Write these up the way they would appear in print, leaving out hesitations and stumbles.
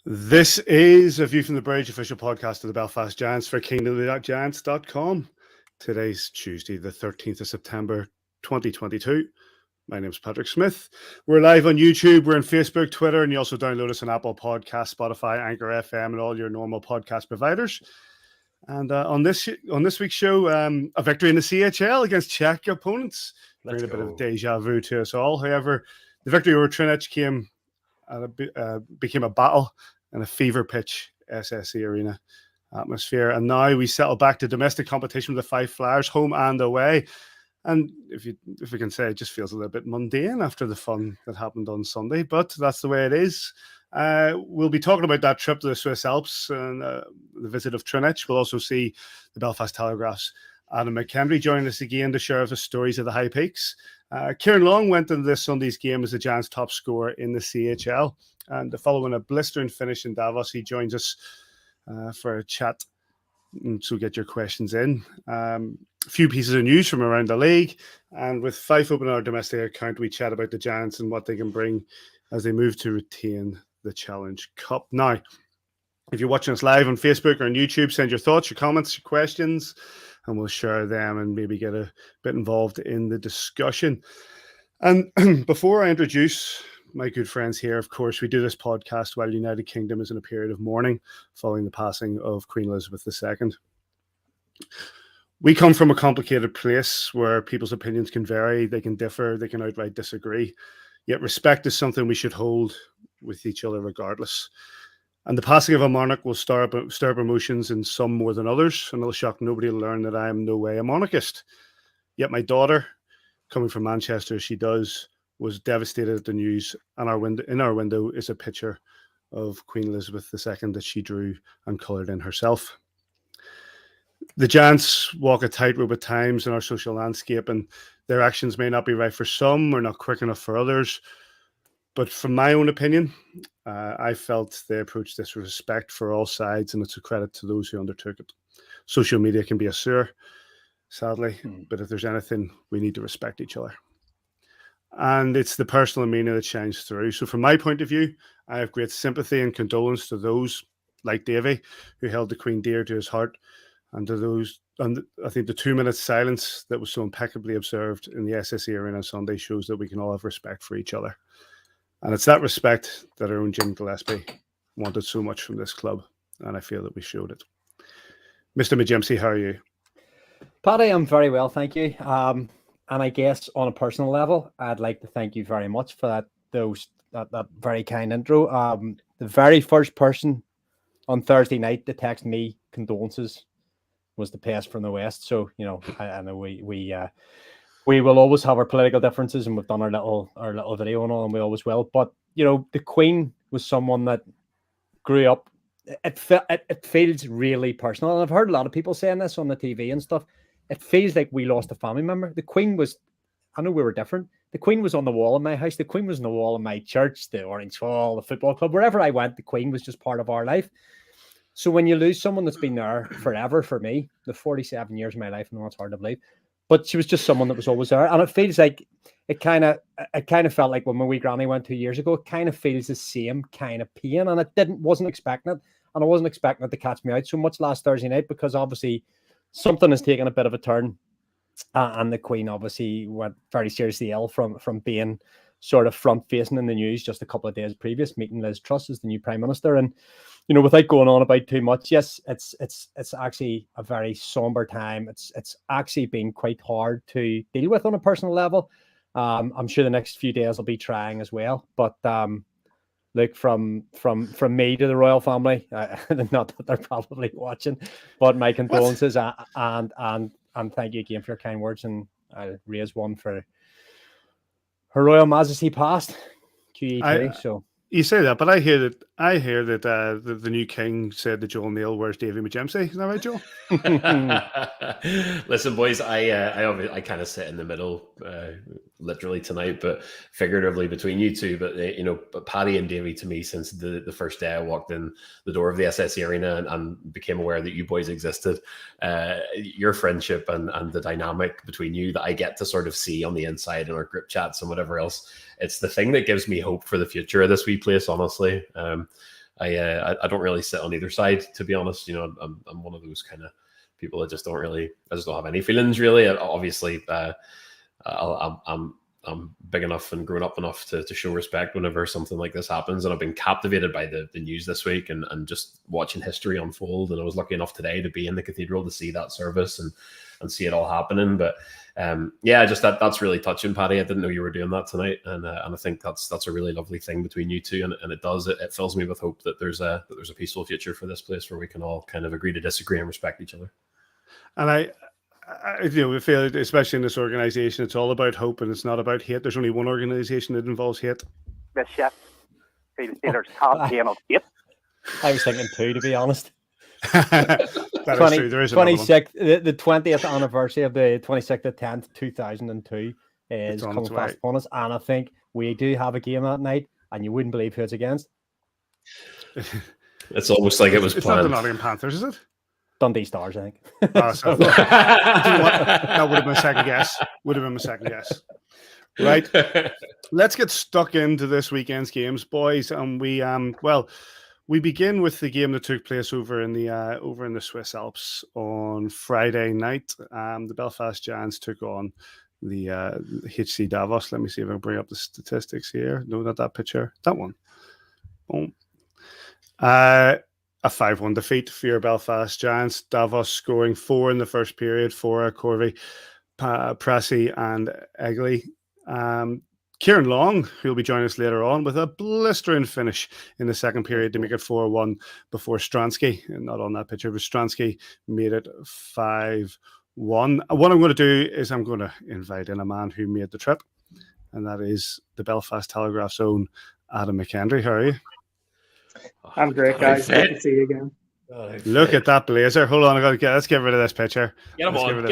This is a View from the Bridge, official podcast of the Belfast Giants for kingdomofthegiants.com. Today's Tuesday, the 13th of September, 2022. My name's Patrick Smith. We're live on YouTube, we're on Facebook, Twitter, and you also download us on Apple Podcasts, Spotify, Anchor FM, and all your normal podcast providers. And on this week's show, a victory in the CHL against Czech opponents. Bringing a bit of deja vu to us all. However, the victory over Trinec became a battle in a fever pitch SSE Arena atmosphere. And now we settle back to domestic competition with the Five Flyers, home and away. And if we can say, it just feels a little bit mundane after the fun that happened on Sunday, but that's the way it is. We'll be talking about that trip to the Swiss Alps and the visit of Trinec. We'll also see the Belfast Telegraph's Adam McKendry join us again to share the stories of the high peaks. Ciaran Long went into this Sunday's game as the Giants' top scorer in the CHL. And following a blistering finish in Davos, he joins us for a chat. So get your questions in. A few pieces of news from around the league. And with Fife opening our domestic account, we chat about the Giants and what they can bring as they move to retain the Challenge Cup. Now, if you're watching us live on Facebook or on YouTube, send your thoughts, your comments, your questions, and we'll share them and maybe get a bit involved in the discussion. And before I introduce my good friends here, of course, we do this podcast while the United Kingdom is in a period of mourning following the passing of Queen Elizabeth II. We come from a complicated place where people's opinions can vary, they can differ, they can outright disagree. Yet respect is something we should hold with each other regardless. And the passing of a monarch will stir up emotions in some more than others, and it'll shock nobody to learn that I am no way a monarchist. Yet my daughter, coming from Manchester as she does, was devastated at the news, and in our window is a picture of Queen Elizabeth II that she drew and coloured in herself. The Giants walk a tightrope at times in our social landscape, and their actions may not be right for some or not quick enough for others. But from my own opinion, I felt they approached this with respect for all sides, and it's a credit to those who undertook it. Social media can be a sewer, sadly, but if there's anything, we need to respect each other. And it's the personal meaning that shines through. So from my point of view, I have great sympathy and condolence to those like Davy who held the Queen dear to his heart, and to those, and I think the 2-minute silence that was so impeccably observed in the SSE Arena on Sunday shows that we can all have respect for each other. And it's that respect that our own Jim Gillespie wanted so much from this club, and I feel that we showed it. Mr. Majimsey, how are you? Paddy, I'm very well, thank you. And I guess on a personal level, I'd like to thank you very much for that very kind intro. The very first person on Thursday night to text me condolences was the pest from the West. So, you know, I know we will always have our political differences, and we've done our little video and all, and we always will. But, you know, the Queen was someone that grew up. It feels really personal. And I've heard a lot of people saying this on the TV and stuff. It feels like we lost a family member. The Queen was, I know we were different. The Queen was on the wall in my house. The Queen was on the wall in my church, the Orange Hall, the football club. Wherever I went, the Queen was just part of our life. So when you lose someone that's been there forever, for me, the 47 years of my life, I know it's hard to believe, but she was just someone that was always there. And it feels like it kind of felt like when my wee granny went 2 years ago, it kind of feels the same kind of pain. And I wasn't expecting it. And I wasn't expecting it to catch me out so much last Thursday night, because obviously something has taken a bit of a turn. And the Queen obviously went very seriously ill from being sort of front-facing in the news just a couple of days previous, meeting Liz Truss as the new Prime Minister. And, you know, without going on about too much, yes, it's actually a very somber time. It's actually been quite hard to deal with on a personal level. I'm sure the next few days will be trying as well. But look, from me to the royal family, not that they're probably watching, but my condolences and thank you again for your kind words. And I'll raise one for Her Royal Majesty passed, QE2. So you say that, but I hear that the new king said to Joel Neal, "Where's Davy Majimsey?" Is that right, Joel? Listen, boys, I kind of sit in the middle, literally tonight, but figuratively between you two. But you know, Paddy and Davy, to me, since the first day I walked in the door of the SSE Arena and became aware that you boys existed, your friendship and the dynamic between you that I get to sort of see on the inside in our group chats and whatever else, it's the thing that gives me hope for the future of this wee place, honestly. I don't really sit on either side, to be honest. I'm one of those kind of people that I just don't have any feelings really. Obviously, I'm big enough and grown up enough to show respect whenever something like this happens. And I've been captivated by the news this week and just watching history unfold. And I was lucky enough today to be in the cathedral to see that service and see it all happening. But just that's really touching, Paddy. I didn't know you were doing that tonight. And I think that's a really lovely thing between you two. And it fills me with hope that there's a peaceful future for this place where we can all kind of agree to disagree and respect each other. And I we feel, especially in this organization, it's all about hope and it's not about hate. There's only one organization that involves hate. This shit. Steelers top game of hate. I was thinking two, to be honest. That is true. There is 26th, the 20th anniversary of the 26th of 10th, 2002 is coming fast upon us. And I think we do have a game that night, and you wouldn't believe who it's against. It's almost like it was planned. It's not the Nottingham Panthers, is it? Dundee Stars, I think. That would have been my second guess. Right. Let's get stuck into this weekend's games, boys. And we begin with the game that took place over in the Swiss Alps on Friday night. The Belfast Giants took on the HC Davos. Let me see if I can bring up the statistics here. No, not that picture. That one. Boom. A 5-1 defeat for your Belfast Giants. Davos scoring 4 in the first period for Corvey, Pressey and Egley. Ciaran Long, who will be joining us later on, with a blistering finish in the second period to make it 4-1 before Stransky, not on that picture, but Stransky made it 5-1. What I'm going to do is I'm going to invite in a man who made the trip, and that is the Belfast Telegraph's own Adam McKendry. How are you? I'm great, guys. Good to see you again. Look at that blazer. Hold on, let's get rid of this picture. Get him on. Oh, Look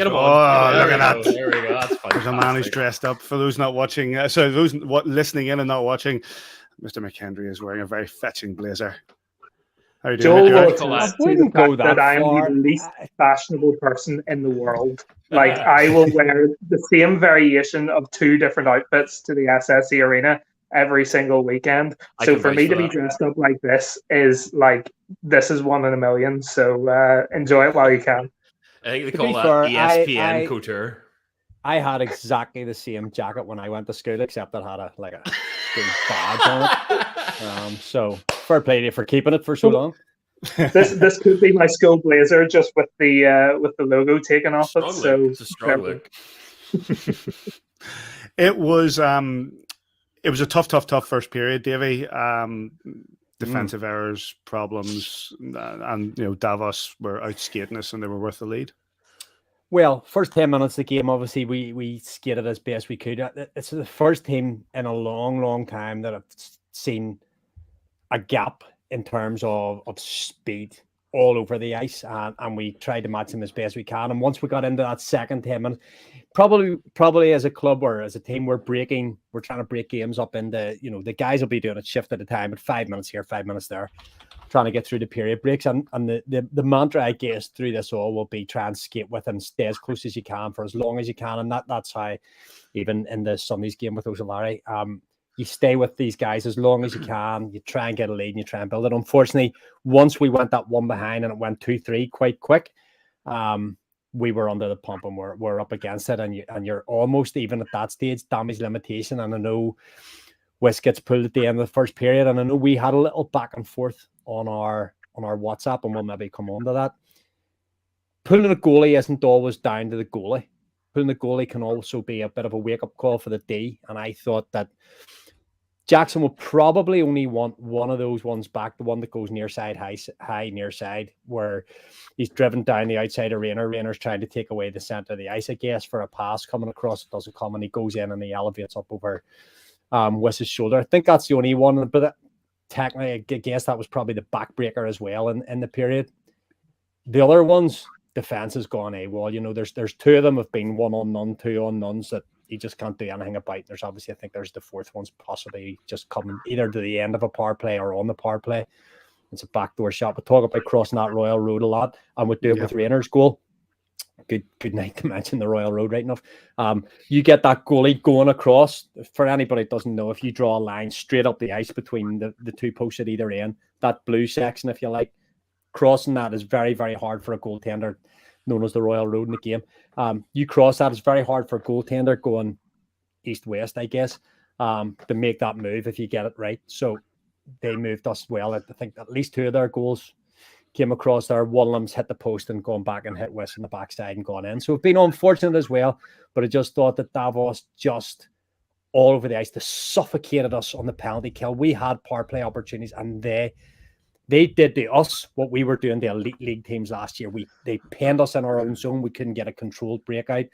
at that. There we go. That's fun. There's a man who's dressed up. For those not watching, those listening in and not watching, Mr. McKendry is wearing a very fetching blazer. How are you doing? I wouldn't go that I am the least fashionable person in the world. Like, I will wear the same variation of 2 different outfits to the SSE Arena every single weekend. So for me to be dressed up like this is one in a million. So enjoy it while you can. I think they call that ESPN couture. I had exactly the same jacket when I went to school, except it had a school badge on it. So fair play to you for keeping it for so long. This could be my school blazer, just with the logo taken off it. So it's a strong look. It was a tough first period, Davey. Defensive errors, problems, and Davos were out skating us, and they were worth the lead. Well, first 10 minutes of the game, obviously we skated as best we could. It's the first team in a long time that I've seen a gap in terms of speed all over the ice, and we tried to match them as best we can. And once we got into that second 10 minutes, probably as a club or as a team, we're trying to break games up into, the guys will be doing it shift at a time, at 5 minutes here, 5 minutes there, trying to get through the period breaks. And the mantra, I guess, through this all will be try and skate with and stay as close as you can for as long as you can. And that's how, even in the Sunday's game with O'Sulari, you stay with these guys as long as you can. You try and get a lead and you try and build it. Unfortunately, once we went that one behind and it went 2-3 quite quick, we were under the pump and we're up against it. And you're almost even at that stage, damage limitation. And I know West gets pulled at the end of the first period. And I know we had a little back and forth on our WhatsApp, and we'll maybe come on to that. Pulling a goalie isn't always down to the goalie. Pulling the goalie can also be a bit of a wake-up call for the D. And I thought that Jackson will probably only want one of those ones back, the one that goes near side, high near side, where he's driven down the outside of Rayner. Rayner's trying to take away the centre of the ice, I guess, for a pass coming across. It doesn't come, and he goes in and he elevates up over West's shoulder. I think that's the only one, but technically, I guess that was probably the backbreaker as well in the period. The other ones, defence has gone AWOL. There's 2 of them have been 1-on-none, 2-on-nones that you just can't do anything about. There's obviously, I think there's the 4th one's possibly just coming either to the end of a power play or on the power play. It's a backdoor shot. We talk about crossing that Royal Road a lot, and we do it with Rayner's goal. good night to mention the Royal Road, right enough. You get that goalie going across. For anybody that doesn't know, if you draw a line straight up the ice between the two posts at either end, that blue section, if you like, crossing that is very, very hard for a goaltender, known as the Royal Road in the game. You cross that, it's very hard for a goaltender going east-west, I guess, to make that move if you get it right. So they moved us well. I think at least 2 of their goals came across there. One of them's hit the post and gone back and hit West on the backside and gone in. So it's been unfortunate as well, but I just thought that Davos just all over the ice, they suffocated us on the penalty kill. We had power play opportunities, and they did to us what we were doing to elite league teams last year. They pinned us in our own zone. We couldn't get a controlled breakout.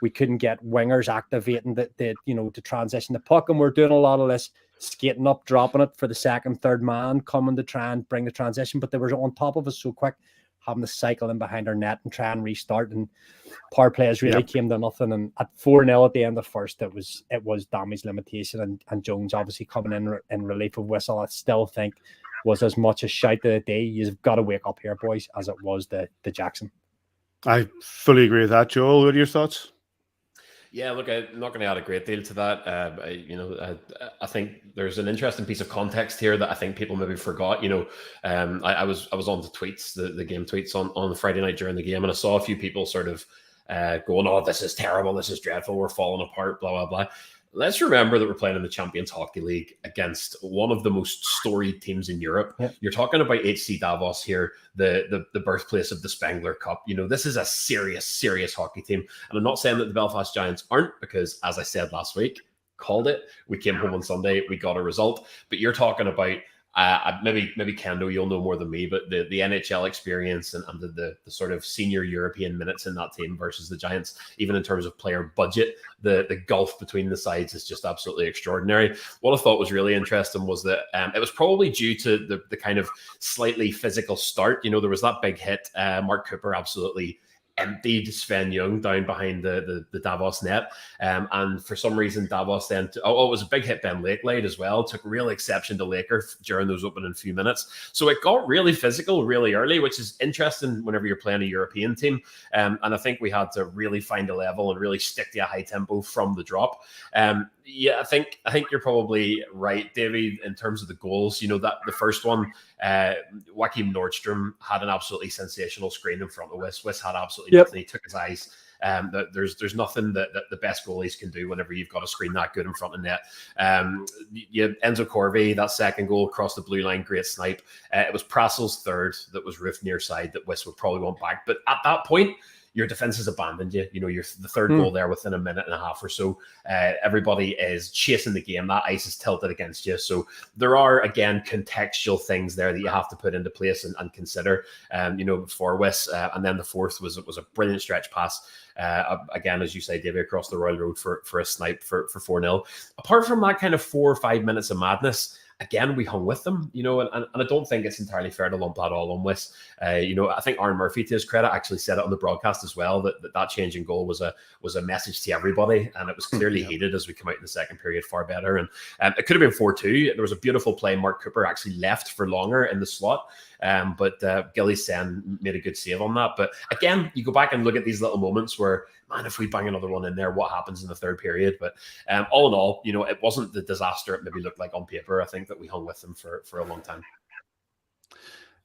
We couldn't get wingers activating to transition the puck, and we're doing a lot of this skating up, dropping it for the second, third man, coming to try and bring the transition, but they were on top of us so quick, having to cycle in behind our net and try and restart, and power plays really came to nothing. And at 4-0 at the end of the first, it was damage limitation, and Jones obviously coming in relief of Whistle, I still think was as much a shout of the day. You've got to wake up here, boys, as it was the Jackson. I fully agree with that. Joel, what are your thoughts? Yeah, look, I'm not going to add a great deal to that. I think there's an interesting piece of context here that I think people maybe forgot. I was on the tweets, the game tweets on Friday night during the game, and I saw a few people sort of going, "Oh, this is terrible, this is dreadful, we're falling apart, blah blah blah." Let's remember that we're playing in the Champions Hockey League against one of the most storied teams in Europe. Yep. You're talking about HC Davos here, the birthplace of the Spengler Cup. This is a serious hockey team. And I'm not saying that the Belfast Giants aren't, because as I said last week, called it. We came home on Sunday, we got a result. But you're talking about maybe Kendo, you'll know more than me, but the NHL experience and the sort of senior European minutes in that team versus the Giants, even in terms of player budget, the gulf between the sides is just absolutely extraordinary. What I thought was really interesting was that it was probably due to the kind of slightly physical start. There was that big hit. Mark Cooper absolutely emptied Sven Young down behind the Davos net. And for some reason, Davos then... it was a big hit. Ben Lake laid as well. Took real exception to Laker during those opening few minutes. So it got really physical really early, which is interesting whenever you're playing a European team. And I think we had to really find a level and really stick to a high tempo from the drop. Yeah, I think you're probably right, Davey, in terms of the goals. That the first one, Joachim Nordstrom had an absolutely sensational screen in front of Wiss had absolutely nothing. He took his eyes. There's nothing that the best goalies can do whenever you've got a screen that good in front of net. Enzo Corvey, that second goal across the blue line, great snipe. It was Prassel's third that was roofed near side that Wiss would probably want back. But at that point, your defense has abandoned you. You're the third goal there within a minute and a half or so. Everybody is chasing the game. That ice is tilted against you. So there are, again, contextual things there that you have to put into place and consider, for Wiss. And then the fourth was a brilliant stretch pass. Again, as you say, Davey, across the Royal Road for a snipe for 4-0. Apart from that kind of 4 or 5 minutes of madness, again, we hung with them, and I don't think it's entirely fair to lump that all on Wiss. I think Aaron Murphy, to his credit, actually said it on the broadcast as well, that change in goal was a message to everybody, and it was clearly heated as we come out in the second period far better. And it could have been 4-2. There was a beautiful play. Mark Cooper actually left for longer in the slot, but Gilly Sen made a good save on that. But again, you go back and look at these little moments where, man, if we bang another one in there, what happens in the third period? But all in all, it wasn't the disaster it maybe looked like on paper. I think that we hung with them for a long time.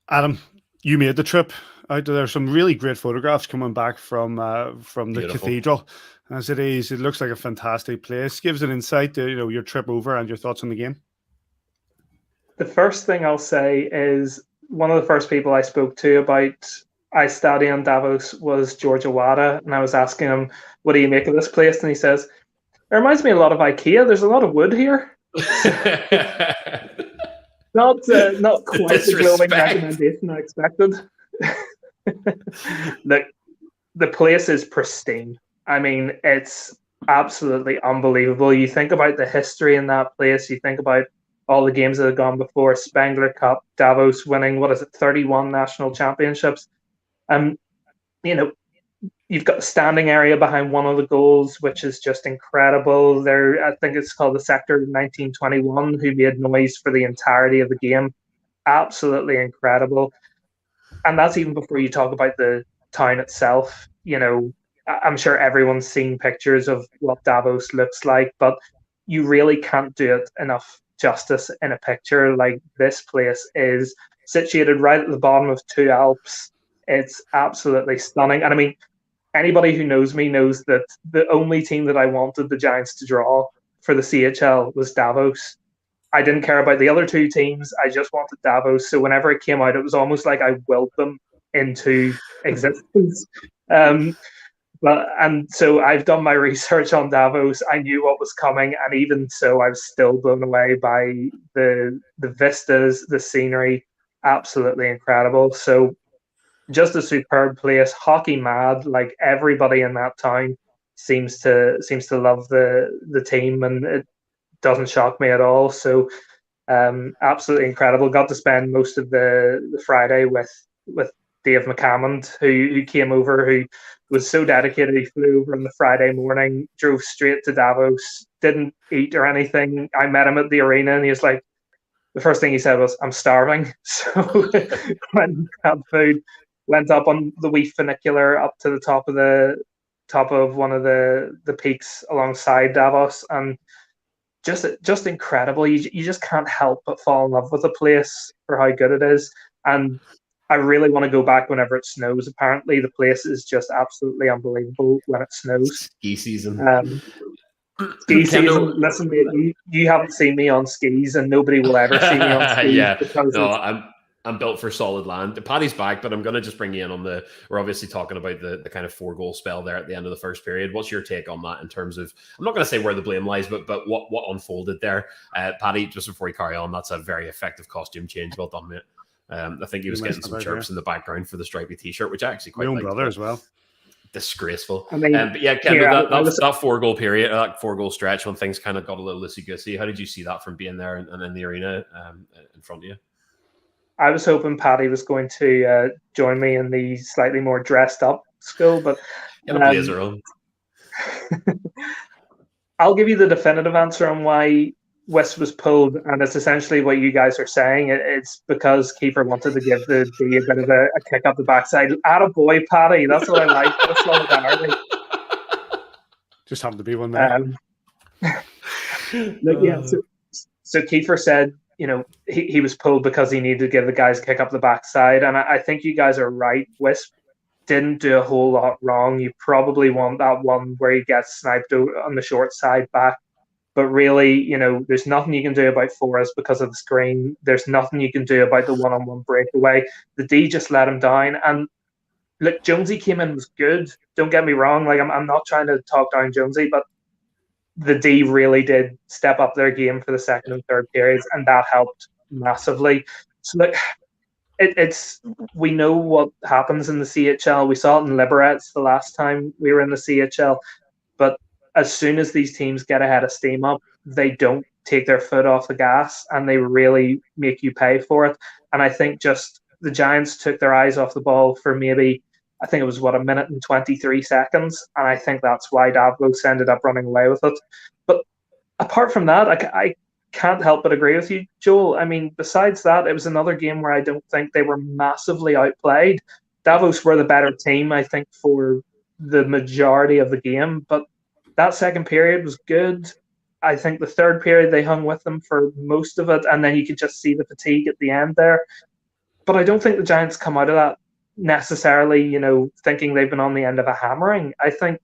Adam, you made the trip out there. Some really great photographs coming back from the cathedral. As it is, it looks like a fantastic place. Gives an insight to your trip over and your thoughts on the game. The first thing I'll say is one of the first people I spoke to about Stadion Davos was George Awada, and I was asking him, what do you make of this place? And he says, it reminds me a lot of IKEA. There's a lot of wood here. Not quite the glowing recommendation I expected. The place is pristine. I mean, it's absolutely unbelievable. You think about the history in that place. You think about all the games that have gone before, Spengler Cup, Davos winning, 31 national championships. You've got the standing area behind one of the goals, which is just incredible. I think it's called the Sector 1921, who made noise for the entirety of the game. Absolutely incredible. And that's even before you talk about the town itself. I'm sure everyone's seen pictures of what Davos looks like, but you really can't do it enough justice in a picture. Like, this place is situated right at the bottom of two Alps. It's absolutely stunning. And I mean, anybody who knows me knows that the only team that I wanted the Giants to draw for the CHL was Davos. I didn't care about the other two teams. I just wanted Davos. So whenever it came out, it was almost like I willed them into existence. And so I've done my research on Davos. I knew what was coming, and even so, I was still blown away by the vistas, the scenery, absolutely incredible. So just a superb place, hockey mad. Like, everybody in that town seems to love the team, and it doesn't shock me at all. So absolutely incredible. Got to spend most of the Friday with Dave McCammond, who came over, who was so dedicated. He flew over on the Friday morning, drove straight to Davos, didn't eat or anything. I met him at the arena, and he was like, the first thing he said was, "I'm starving." So went and grabbed food, went up on the wee funicular up to the top of one of the peaks alongside Davos, and just incredible. You just can't help but fall in love with the place for how good it is. And I really want to go back whenever it snows. Apparently, the place is just absolutely unbelievable when it snows. Ski season. Ski season. Listen, mate, you haven't seen me on skis, and nobody will ever see me on skis. Yeah, no, I'm built for solid land. Paddy's back, but I'm going to just bring you in on we're obviously talking about the kind of 4-goal spell there at the end of the first period. What's your take on that in terms of, I'm not going to say where the blame lies, but what unfolded there? Paddy, just before we carry on, that's a very effective costume change. Well done, mate. I think he was getting some chirps in the background for the stripy t-shirt, which I actually quite like. My own brother as well. Disgraceful. I mean, but yeah, Ken, that 4-goal period, that 4-goal stretch when things kind of got a little loosey-goosey, how did you see that from being there and in the arena in front of you? I was hoping Paddy was going to join me in the slightly more dressed up school, but blazer on. I'll give you the definitive answer on why West was pulled, and it's essentially what you guys are saying. It's because Keefe wanted to give the D a bit of a kick up the backside. Attaboy, Paddy. That's what I like. That's solidarity. Just happened to be one there. So Kiefer said, he was pulled because he needed to give the guys a kick up the backside, and I think you guys are right. Wisp didn't do a whole lot wrong. You probably want that one where he gets sniped on the short side back. But really, there's nothing you can do about Forrest because of the screen. There's nothing you can do about the one-on-one breakaway. The D just let him down. And look, Jonesy came in, was good. Don't get me wrong. Like, I'm not trying to talk down Jonesy, but the D really did step up their game for the second and third periods, and that helped massively. So look, we know what happens in the CHL. We saw it in Liberec the last time we were in the CHL. But as soon as these teams get ahead of steam up, they don't take their foot off the gas, and they really make you pay for it. And I think just the Giants took their eyes off the ball for maybe, I think it was, a minute and 23 seconds. And I think that's why Davos ended up running away with it. But apart from that, I can't help but agree with you, Joel. I mean, besides that, it was another game where I don't think they were massively outplayed. Davos were the better team, I think, for the majority of the game. But that second period was good. I think the third period they hung with them for most of it, and then you could just see the fatigue at the end there. But I don't think the Giants come out of that necessarily, thinking they've been on the end of a hammering. I think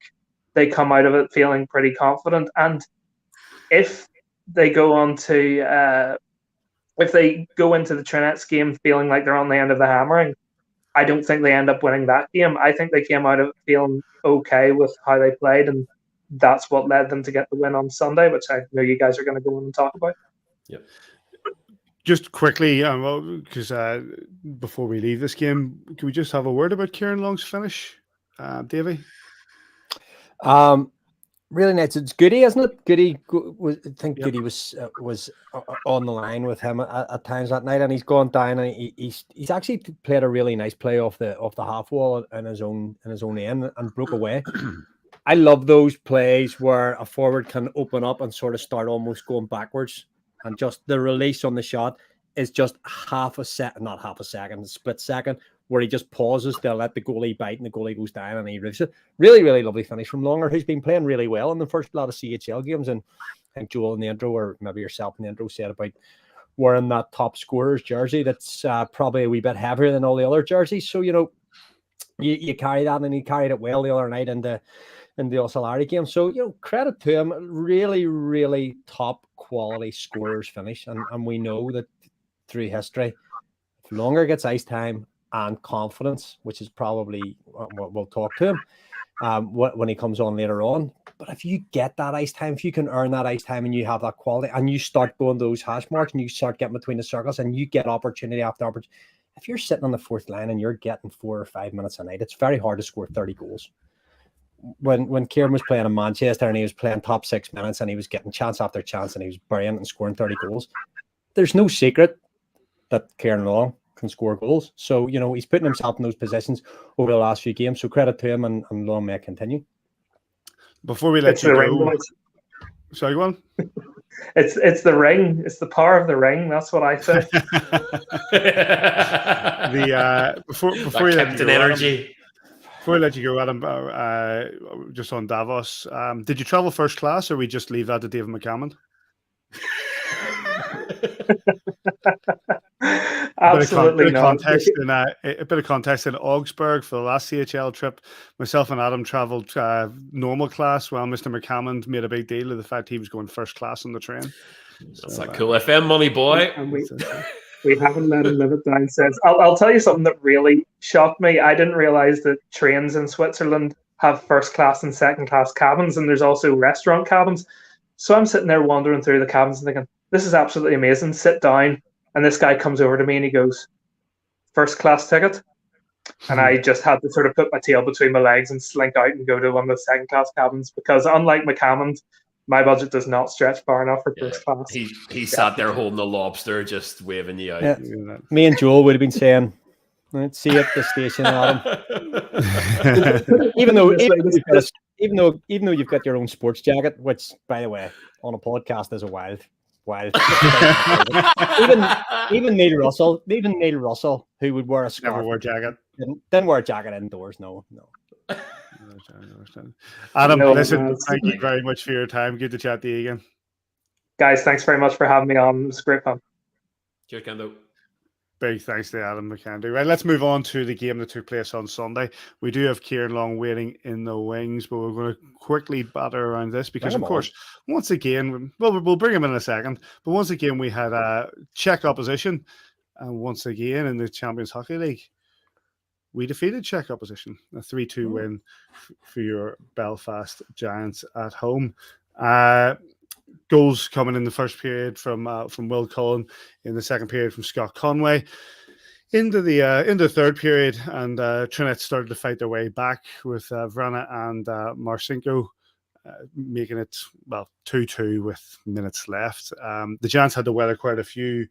they come out of it feeling pretty confident. And if they go into the Trinec game feeling like they're on the end of the hammering, I don't think they end up winning that game. I think they came out of it feeling okay with how they played, and that's what led them to get the win on Sunday, which I know you guys are going to go on and talk about. Yep. Just quickly, because before we leave this game, can we just have a word about Ciaran Long's finish, Davey? Really nice. It's Goody, isn't it? Goody, I think Goody was on the line with him at times that night, and he's gone down, and he's actually played a really nice play off the half wall in his own end and broke away. I love those plays where a forward can open up and sort of start almost going backwards, and just the release on the shot is just a split second where he just pauses to let the goalie bite and the goalie goes down and he rips it. Really, really lovely finish from Longer, who's been playing really well in the first lot of CHL games. And I think Joel in the intro, or maybe yourself in the intro, said about wearing that top scorer's jersey that's probably a wee bit heavier than all the other jerseys. So, you carry that, and he carried it well the other night in the Ossolari game. So, credit to him. Really, really top quality scorer's finish. And we know that through history, if Longer gets ice time and confidence, which is probably what we'll talk to him when he comes on later on. But if you get that ice time, if you can earn that ice time and you have that quality and you start going those hash marks and you start getting between the circles and you get opportunity after opportunity, if you're sitting on the fourth line and you're getting 4 or 5 minutes a night, it's very hard to score 30 goals. When Ciaran was playing in Manchester and he was playing top 6 minutes and he was getting chance after chance and he was burying and scoring 30 goals, there's no secret that Ciaran Long can score goals. So, he's putting himself in those positions over the last few games. So credit to him, and Long may continue. Before we let you go, sorry, go on. It's the ring. It's the power of the ring. That's what I say. Before you let you go, energy. Before we let you go, Adam, just on Davos, did you travel first class, or we just leave that to David McCammond? Absolutely not. A bit of context in Augsburg for the last CHL trip. Myself and Adam travelled normal class, while Mr. McCammond made a big deal of the fact he was going first class on the train. That's that cool FM money, boy. And we haven't let him live it down since. I'll tell you something that really shocked me. I didn't realise that trains in Switzerland have first class and second class cabins, and there's also restaurant cabins. So I'm sitting there wandering through the cabins and thinking, this is absolutely amazing. Sit down. And this guy comes over to me and he goes, first class ticket. And I just had to sort of put my tail between my legs and slink out and go to one of the second class cabins, because unlike McCammond, my budget does not stretch far enough for first class. He sat there holding a lobster, just waving you out. Yeah. Me and Joel would have been saying, let's see you at the station, Adam. even though you've got your own sports jacket, which, by the way, on a podcast is a wild. even Neil Russell, who would wear a scarf, never wore a jacket. Didn't wear a jacket indoors. No. Adam, listen, thank you very much for your time. Good to chat to you again, guys. Thanks very much for having me on. It was great fun. Cheers, Kendo. Big thanks to Adam McCandy. Right, let's move on to the game that took place on Sunday. We do have Ciaran Long waiting in the wings, but we're going to quickly batter around this because, of course, once again, we'll bring him in a second, but once again, we had a Czech opposition, and once again in the Champions Hockey League, we defeated Czech opposition, a 3-2 win for your Belfast Giants at home. Goals coming in the first period from Will Cullen, in the second period from Scott Conway, into the third period, and Trinec started to fight their way back with Vrana and Marcinko making it 2-2 with minutes left. The Giants had to weather quite a few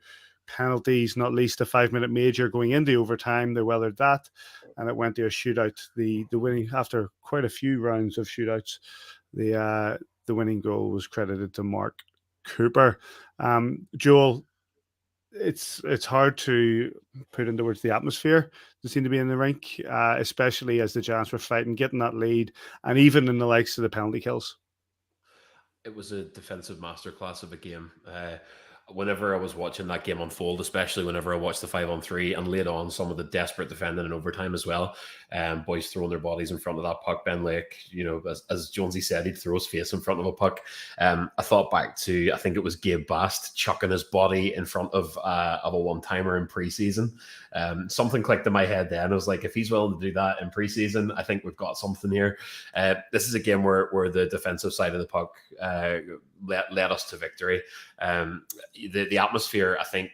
penalties, not least a 5-minute major going into overtime. They weathered that, and it went to a shootout. The winning, after quite a few rounds of shootouts, the winning goal was credited to Mark Cooper. Joel, it's hard to put into words the atmosphere that seemed to be in the rink, especially as the Giants were fighting, getting that lead, and even in the likes of the penalty kills. It was a defensive masterclass of a game. Whenever I was watching that game unfold, especially whenever I watched the 5-on-3 and laid on some of the desperate defending in overtime as well, boys throwing their bodies in front of that puck. Ben Lake, as Jonesy said, he'd throw his face in front of a puck. I thought back to, I think it was Gabe Bast chucking his body in front of a one-timer in preseason. Something clicked in my head then. I was like, if he's willing to do that in preseason, I think we've got something here. This is a game where the defensive side of the puck led us to victory. The atmosphere, I think,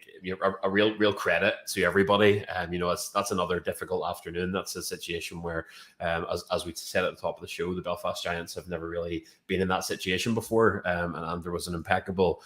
a real credit to everybody. That's another difficult afternoon. That's a situation where, as we said at the top of the show, the Belfast Giants have never really been in that situation before, and there was an impeccably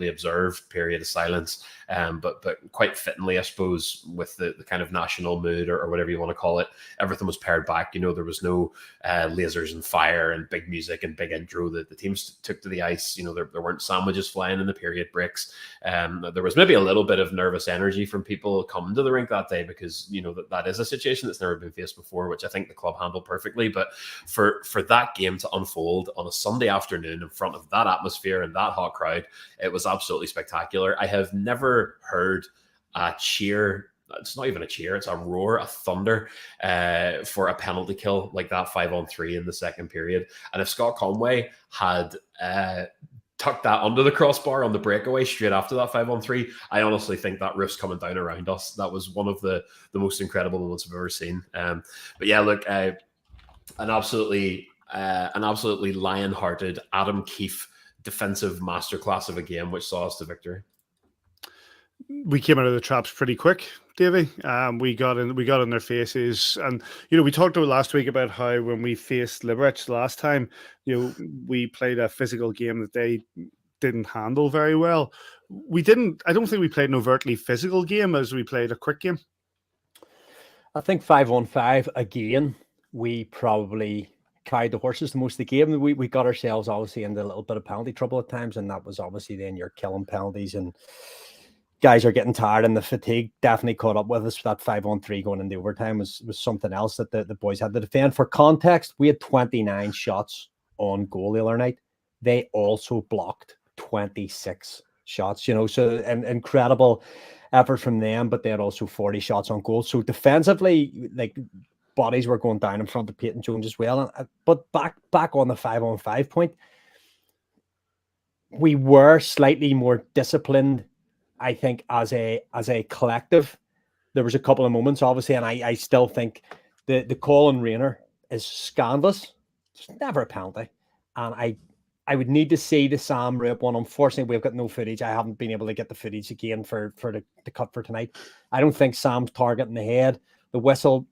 observed period of silence. But quite fittingly, I suppose, with the kind of national mood or whatever you want to call it, everything was pared back. There was no lasers and fire and big music and big intro. The teams took to the ice. There weren't sandwiches flying in the period breaks. There was maybe a little bit of nervous energy from people coming to the rink that day because, you know, that is a situation that's never been faced before, which I think the club handled perfectly. But for that game to unfold on a Sunday afternoon in front of that atmosphere and that hot crowd, it was absolutely spectacular. I have never heard a cheer. It's not even a cheer, it's a roar, a thunder for a penalty kill like that 5-on-3 in the second period. And if Scott Conway had tucked that under the crossbar on the breakaway straight after that 5-on-3, I honestly think that roof's coming down around us. That was one of the most incredible moments I've ever seen. But yeah, look, an absolutely lion-hearted Adam Keefe defensive masterclass of a game, which saw us to victory. We came out of the traps pretty quick, Davey. We got in their faces, and you know, we talked about last week about how when we faced Liberec last time, you know, we played a physical game that they didn't handle very well. I don't think we played an overtly physical game as we played a quick game. I think 5-on-5 again, we probably carried the horses the most of the game. We got ourselves obviously into a little bit of penalty trouble at times, and that was obviously then you're killing penalties and guys are getting tired, and the fatigue definitely caught up with us. That 5-on-3 going into overtime was something else that the boys had to defend. For context, we had 29 shots on goal the other night. They also blocked 26 shots, you know, so an incredible effort from them, but they had also 40 shots on goal. So defensively, like, bodies were going down in front of Peyton Jones as well. But back on the 5-on-5 point, we were slightly more disciplined, I think, as a collective. There was a couple of moments, obviously, and I still think the call on Rayner is scandalous. It's never a penalty. And I would need to see the Sam Rupp one. Unfortunately, we've got no footage. I haven't been able to get the footage again for the cut for tonight. I don't think Sam's target in the head. The whistle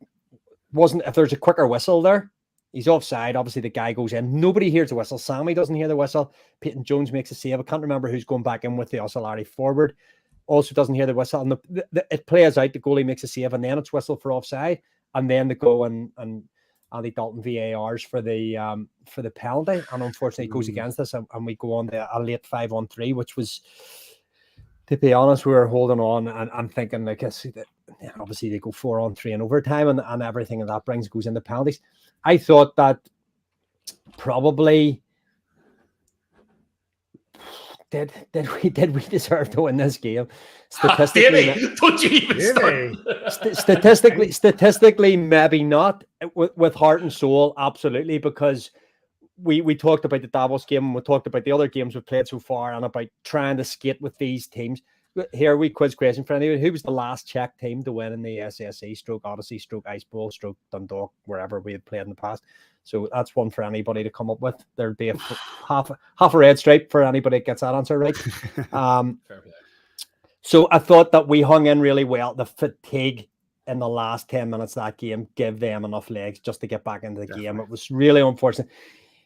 wasn't, if there's a quicker whistle there, he's offside. Obviously, the guy goes in. Nobody hears the whistle. Sammy doesn't hear the whistle. Peyton Jones makes a save. I can't remember who's going back in with the Ossolari forward. Also doesn't hear the whistle. And it plays out. The goalie makes a save, and then it's whistle for offside. And then they go and Andy Dalton VARs for the penalty. And unfortunately, it goes against us. And we go on to a late 5-on-3, which was, to be honest, we were holding on and thinking, like, obviously they go 4-on-3 in overtime, and everything that brings goes into penalties. I thought that probably did we deserve to win this game? Statistically, don't you even start. Statistically, maybe not. With heart and soul, absolutely, because we talked about the Davos game, and we talked about the other games we've played so far, and about trying to skate with these teams. Here we quiz question for anyone. Who was the last Czech team to win in the SSE / Odyssey / Ice Bowl / Dundalk, wherever we had played in the past? So that's one for anybody to come up with. There'd be half a red stripe for anybody that gets that answer right. So I thought that we hung in really well. The fatigue in the last 10 minutes of that game gave them enough legs just to get back into the game. It was really unfortunate.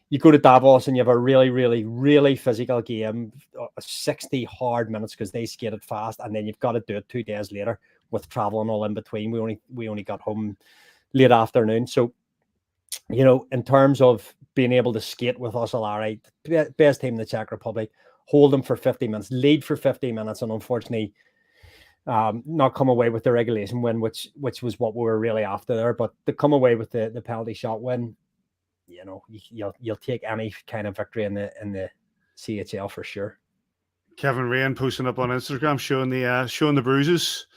You go to Davos and you have a really, really, really physical game, 60 hard minutes because they skated fast, and then you've got to do it 2 days later with travel and all in between. We only got home late afternoon. So, you know, in terms of being able to skate with Ossolari, best team in the Czech Republic, hold them for 50 minutes, lead for 50 minutes, and unfortunately not come away with the regulation win, which was what we were really after there. But to come away with the penalty shot win, you know, you'll take any kind of victory in the CHL for sure. Kevin Rain posting up on Instagram showing the bruises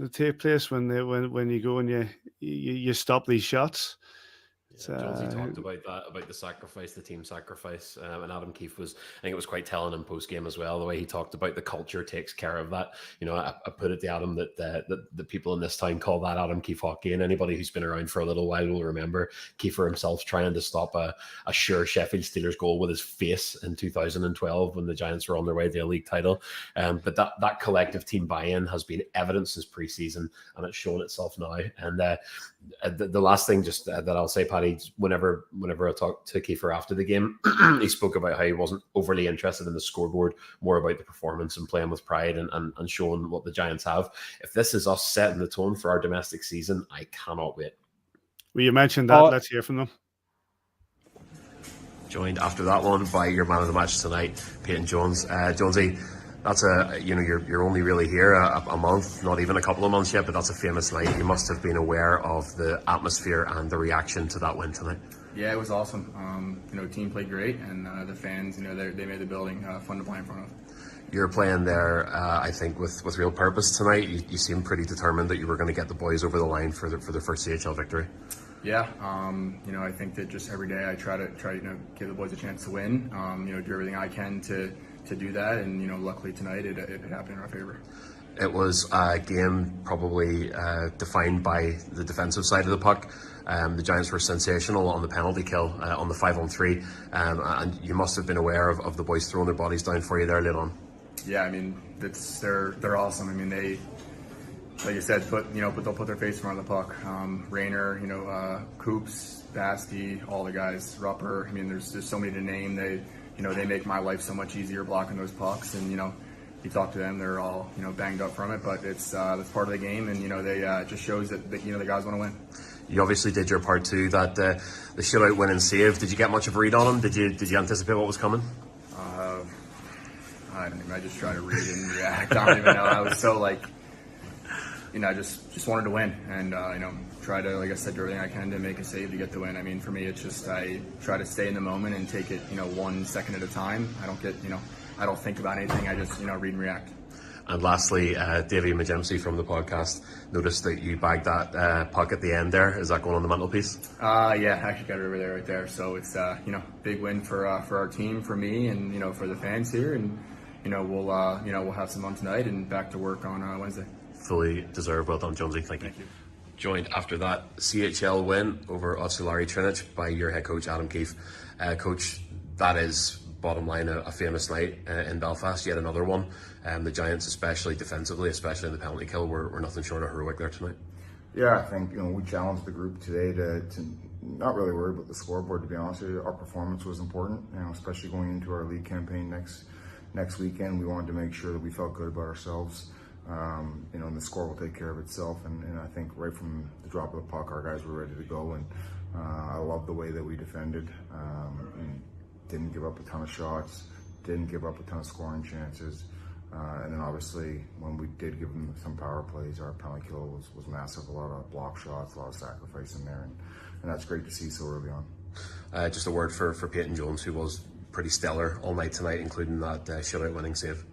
that take place when you go and you stop these shots. Jonesy talked about that, about the sacrifice, the team sacrifice, and Adam Keefe was, I think it was quite telling in post game as well, the way he talked about the culture takes care of that. You know, I put it to Adam that the people in this town call that Adam Keefe hockey, and anybody who's been around for a little while will remember Keefer himself trying to stop a sure Sheffield Steelers goal with his face in 2012 when the Giants were on their way to a league title. But that collective team buy-in has been evident since preseason, and it's shown itself now. And the last thing just that I'll say, Paddy, whenever I talked to Kiefer after the game, he spoke about how he wasn't overly interested in the scoreboard, more about the performance and playing with pride and showing what the Giants have. If this is us setting the tone for our domestic season, I cannot wait. Well, you mentioned that. Let's hear from them. Joined after that one by your man of the match tonight, Peyton Jones. Jonesy, that's you're only really here a month, not even a couple of months yet, but that's a famous night. You must have been aware of the atmosphere and the reaction to that win tonight. Yeah, it was awesome. Team played great, and the fans, they made the building fun to play in front of. You're playing there, I think, with real purpose tonight. You seem pretty determined that you were going to get the boys over the line for their first CHL victory. Yeah, I think that just every day I try to give the boys a chance to win. Do everything I can to do that, and luckily tonight it happened in our favor. It was a game probably defined by the defensive side of the puck. The Giants were sensational on the penalty kill on the 5-on-3, and you must have been aware of the boys throwing their bodies down for you there late on. Yeah, they're awesome. They, like you said, they'll put their face in front of the puck. Rayner, Coops, Basti, all the guys, Rupper. There's so many to name. They make my life so much easier blocking those pucks. And you talk to them, they're all banged up from it, but it's that's part of the game. And they just shows that the guys want to win. You obviously did your part too. That the shutout win and save. Did you get much of a read on them? Did you anticipate what was coming? I don't even. I just try to read and react. I don't even know. I was so I just wanted to win, and try to, like I said, do everything I can to make a save to get the win. For me, it's just I try to stay in the moment and take it 1 second at a time. I don't get I don't think about anything. I just read and react. And lastly, Davy Majemsi from the podcast noticed that you bagged that puck at the end there. Is that going on the mantelpiece? Yeah, I actually got it over there right there. So it's big win for our team, for me, and for the fans here, and we'll have some fun tonight and back to work on Wednesday. Fully deserved. Well done, Jonesy. Thank you. Joined after that CHL win over Otsulari Trinec by your head coach Adam Keefe. Coach, that is bottom line a famous night in Belfast. Yet another one. The Giants, especially defensively, especially in the penalty kill, were nothing short of heroic there tonight. Yeah, I think we challenged the group today to not really worry about the scoreboard. To be honest with you, our performance was important. Especially going into our league campaign next weekend, we wanted to make sure that we felt good about ourselves. And the score will take care of itself. And I think right from the drop of the puck, our guys were ready to go. And I love the way that we defended. And didn't give up a ton of shots, didn't give up a ton of scoring chances. And then obviously when we did give them some power plays, our penalty kill was massive. A lot of block shots, a lot of sacrifice in there. And that's great to see so early on. Just a word for Peyton Jones, who was pretty stellar all night tonight, including that shutout winning save.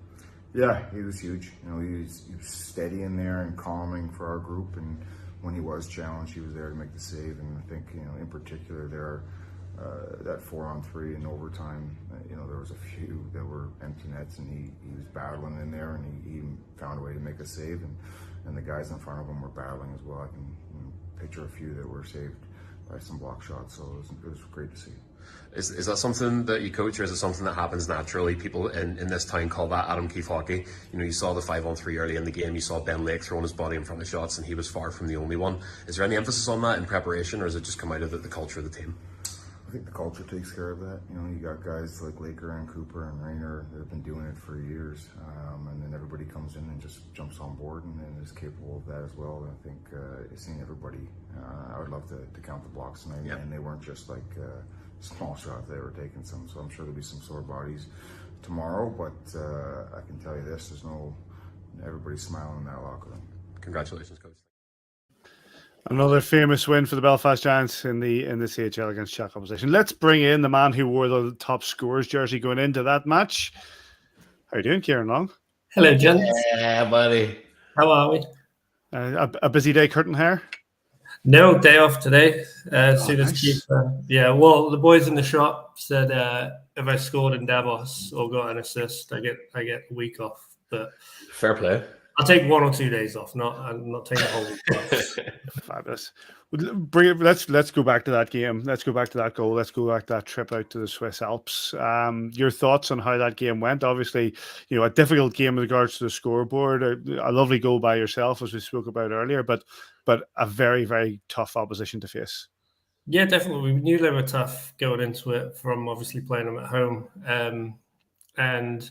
Yeah, he was huge. He was steady in there and calming for our group. And when he was challenged, he was there to make the save. And I think, in particular there, that 4-on-3 in overtime, there was a few that were empty nets, and he was battling in there, and he found a way to make a save. And the guys in front of him were battling as well. I can picture a few that were saved by some block shots. So it was great to see. Is that something that you coach, or is it something that happens naturally? People in this town call that Adam Keefe hockey. You saw the 5-on-3 early in the game. You saw Ben Lake throwing his body in front of shots, and he was far from the only one. Is there any emphasis on that in preparation, or does it just come out of the culture of the team? I think the culture takes care of that. You got guys like Laker and Cooper and Rayner that have been doing it for years, and then everybody comes in and just jumps on board and is capable of that as well. And I think seeing everybody, I would love to count the blocks tonight, Yep. And they weren't just like small shots; they were taking some. So I'm sure there'll be some sore bodies tomorrow. But I can tell you this: everybody's smiling in that locker room. Congratulations, coach. Another famous win for the Belfast Giants in the CHL against Czech opposition. Let's bring in the man who wore the top scorers jersey going into that match. How are you doing, Ciaran Long? Hello, gents. Yeah, buddy. How are we? A busy day cutting hair? No, day off today. Soon as nice. Keith. Well, the boys in the shop said if I scored in Davos or got an assist, I get a week off. But Fair play. I'll take 1 or 2 days off. I'm not taking a whole week off. Fabulous. Let's go back to that game. Let's go back to that goal. Let's go back to that trip out to the Swiss Alps. Your thoughts on how that game went? Obviously, a difficult game with regards to the scoreboard. A lovely goal by yourself, as we spoke about earlier, but a very, very tough opposition to face. Yeah, definitely. We knew they were tough going into it from obviously playing them at home. And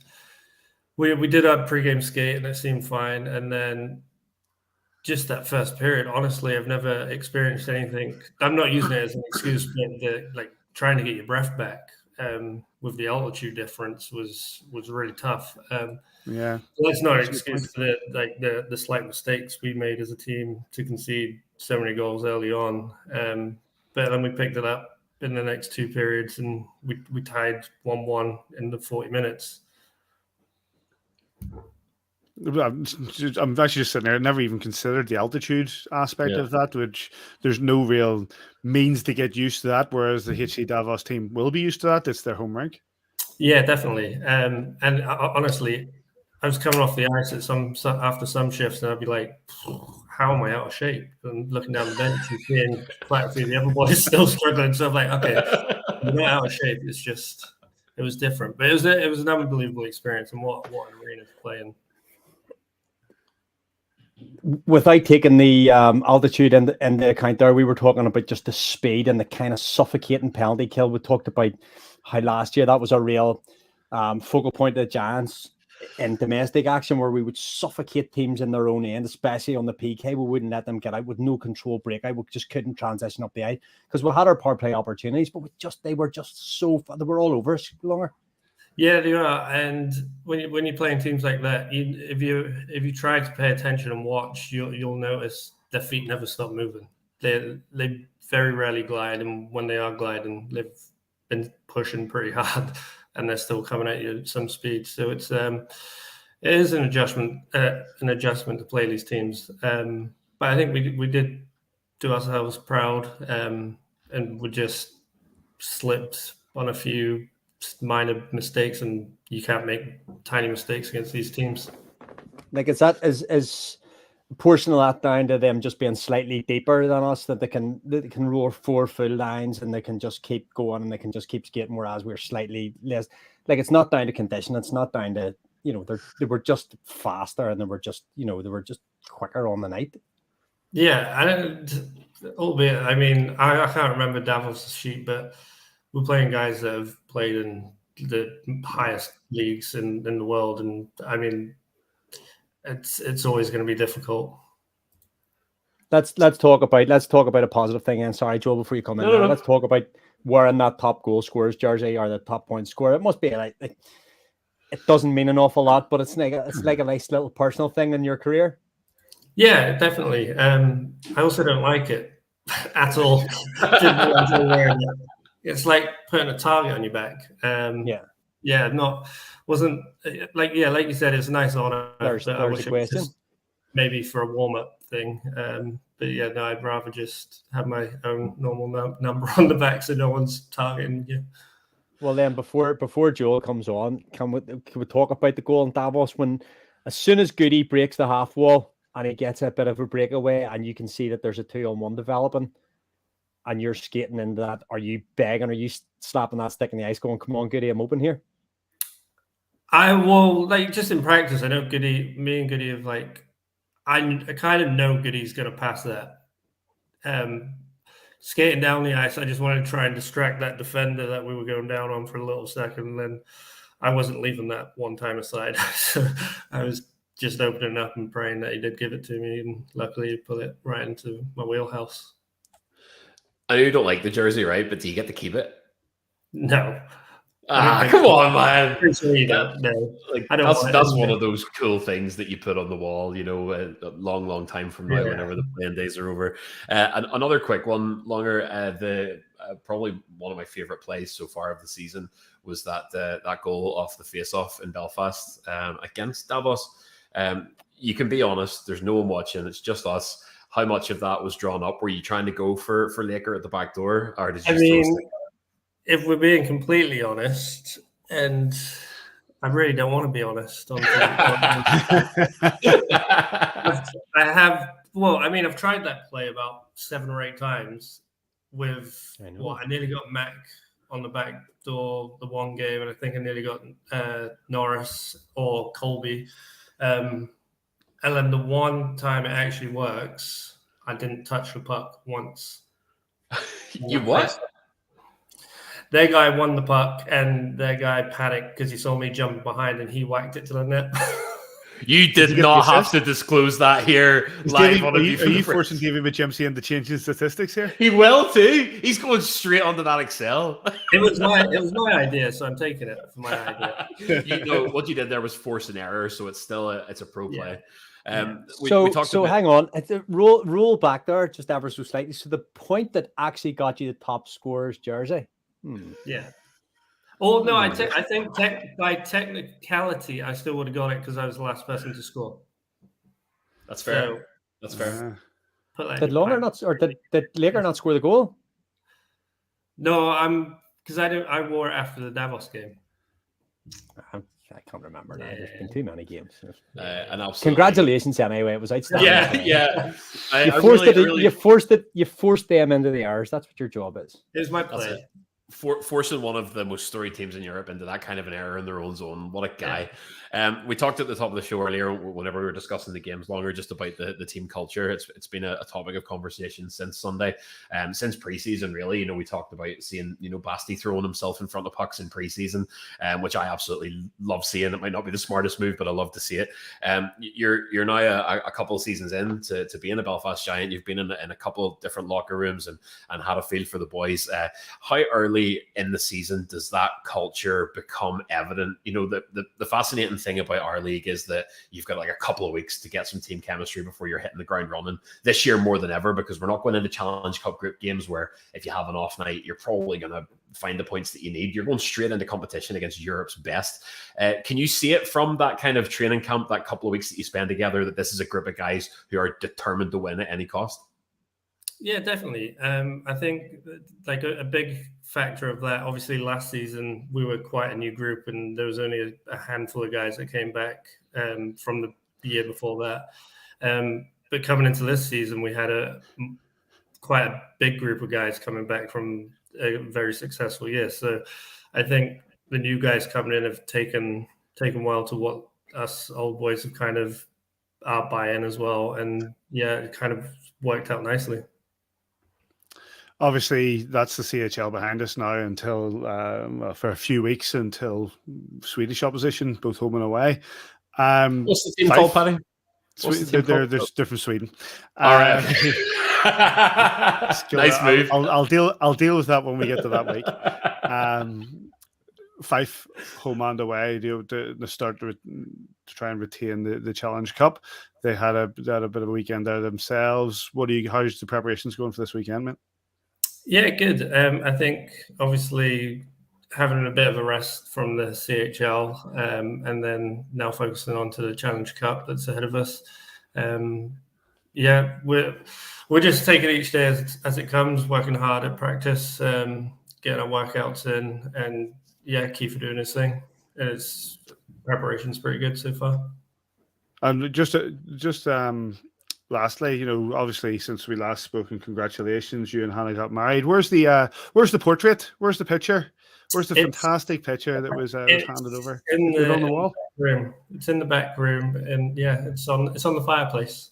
we did our pre-game skate and it seemed fine. And then just that first period, honestly, I've never experienced anything. I'm not using it as an excuse, but trying to get your breath back. with the altitude difference was really tough. Yeah, that's not an excuse for the slight mistakes we made as a team to concede so many goals early on. But then we picked it up in the next two periods, and we tied 1-1 in the 40 minutes. I'm actually just sitting there. I never even considered the altitude aspect of that, which there's no real means to get used to that, whereas the HC Davos team will be used to that. It's their home rink. Yeah, definitely. And honestly, I was coming off the ice at after some shifts, and I'd be like, how am I out of shape? And looking down the bench and seeing quite a few of the other boys still struggling. So I'm like, okay, you're not out of shape. It's just, it was different. But it was an unbelievable experience, and what an arena to play in. Without taking the altitude into account there, we were talking about just the speed and the kind of suffocating penalty kill. We talked about how last year that was a real focal point of the Giants in domestic action, where we would suffocate teams in their own end, especially on the PK. We wouldn't let them get out with no control breakout. We just couldn't transition up the ice because we had our power play opportunities, but they were all over us longer. Yeah, they are. And when you're playing teams like that, if you try to pay attention and watch, you'll notice their feet never stop moving. They very rarely glide, and when they are gliding, they've been pushing pretty hard, and they're still coming at you at some speed. So it is an adjustment to play these teams. But I think we did do ourselves proud, and we just slipped on a few minor mistakes, and you can't make tiny mistakes against these teams. Like, is a portion of that down to them just being slightly deeper than us, that they can roar 4 full lines and they can just keep going and they can just keep skating, whereas we're slightly less. Like, it's not down to condition, it's not down to, they were just faster and they were just quicker on the night. Yeah, albeit, I mean, I can't remember Davos' sheet, but we're playing guys that have played in the highest leagues in the world, and I mean, it's always going to be difficult. Let's talk about a positive thing. And sorry, Joel, before you come in, no. Let's talk about wearing that top goal scorer's jersey or the top point scorer. It must be like it doesn't mean an awful lot, but it's like a nice little personal thing in your career. Yeah, definitely. I also don't like it at all. It's like putting a target on your back. Wasn't like you said, it's a nice honor. There's a question. Maybe for a warm up thing. But yeah, no, I'd rather just have my own normal number on the back so no one's targeting you. Well, then before Joel comes on, can we talk about the goal in Davos when as soon as Goody breaks the half wall and he gets a bit of a breakaway and you can see that there's a 2-on-1 developing, and you're skating into that, are you begging, are you slapping that stick in the ice going, come on, Goody, I'm open here? I will, just in practice, I know me and Goody have I kind of know Goody's going to pass that. Skating down the ice, I just wanted to try and distract that defender that we were going down on for a little second, and then I wasn't leaving that one time aside. So I was just opening up and praying that he did give it to me, and luckily he put it right into my wheelhouse. I know you don't like the jersey, right? But do you get to keep it? No. Come on, man. That's one of those cool things that you put on the wall, a long time from now, whenever the playing days are over. And another quick one, Longer, probably one of my favorite plays so far of the season was that goal off the face-off in Belfast against Davos. You can be honest, there's no one watching, it's just us. How much of that was drawn up? Were you trying to go for Laker at the back door, or did you if we're being completely honest, and I really don't want to be honest. I've tried that play about 7 or 8 times with I nearly got Mac on the back door the one game, and I think I nearly got Norris or Colby. And then the one time it actually works, I didn't touch the puck once. You what? Their guy won the puck, and their guy panicked because he saw me jump behind, and he whacked it to the net. You did not have to disclose that here live on Are you forcing Davy McJimsey to change his statistics here? He will too. He's going straight onto that Excel. It was my idea, so I'm taking it for my idea. What you did there was force an error, so it's still a pro play. We talked about... hang on. It's a roll back there just ever so slightly. So the point that actually got you the top scorer's jersey. Yeah. Oh no, I think by technicality, I still would have got it because I was the last person to score. That's fair. That's fair. Did Longer did Laker not score the goal? No, because I wore it after the Davos game. I can't remember now. There's been too many games. Congratulations anyway. It was outstanding. Yeah. You forced them into the errors. That's what your job is. It was my play. Forcing one of the most storied teams in Europe into that kind of an error in their own zone. What a guy. We talked at the top of the show earlier whenever we were discussing the games longer just about the team culture. It's been a topic of conversation since Sunday, since preseason really. We talked about seeing Basti throwing himself in front of pucks in preseason, which I absolutely love seeing. It might not be the smartest move, but I love to see it. You're now a couple of seasons in to being a Belfast Giant. You've been in a couple of different locker rooms and had a feel for the boys. How early in the season does that culture become evident? The fascinating thing about our league is that you've got like a couple of weeks to get some team chemistry before you're hitting the ground running. This year more than ever, because we're not going into Challenge Cup group games where if you have an off night, you're probably going to find the points that you need. You're going straight into competition against Europe's best. Can you see it from that kind of training camp, that couple of weeks that you spend together, that this is a group of guys who are determined to win at any cost? Yeah, definitely. I think like a big factor of that, obviously last season we were quite a new group and there was only a handful of guys that came back from the year before that. But coming into this season, we had quite a big group of guys coming back from a very successful year. So I think the new guys coming in have taken well to what us old boys have kind of our buy-in as well. And yeah, it kind of worked out nicely. Obviously, that's the CHL behind us now until for a few weeks until Swedish opposition, both home and away. What's the team called, Paddy? They're from Sweden. All right. Nice move. I'll deal with that when we get to that week. Fife home and away to start to try and retain the Challenge Cup. They had a bit of a weekend there themselves. How's the preparations going for this weekend, mate? Yeah, good. I think obviously having a bit of a rest from the CHL and then now focusing on to the Challenge Cup that's ahead of us. Yeah, we're just taking each day as it comes, working hard at practice, getting our workouts in, and yeah, Keefe doing his thing. His preparation's pretty good so far. And just lastly, obviously since we last spoke, and congratulations, you and Hannah got married. Where's the portrait? Where's the picture? Where's the fantastic picture that was handed over? Is it on the wall? Room. It's in the back room, and yeah, it's on the fireplace.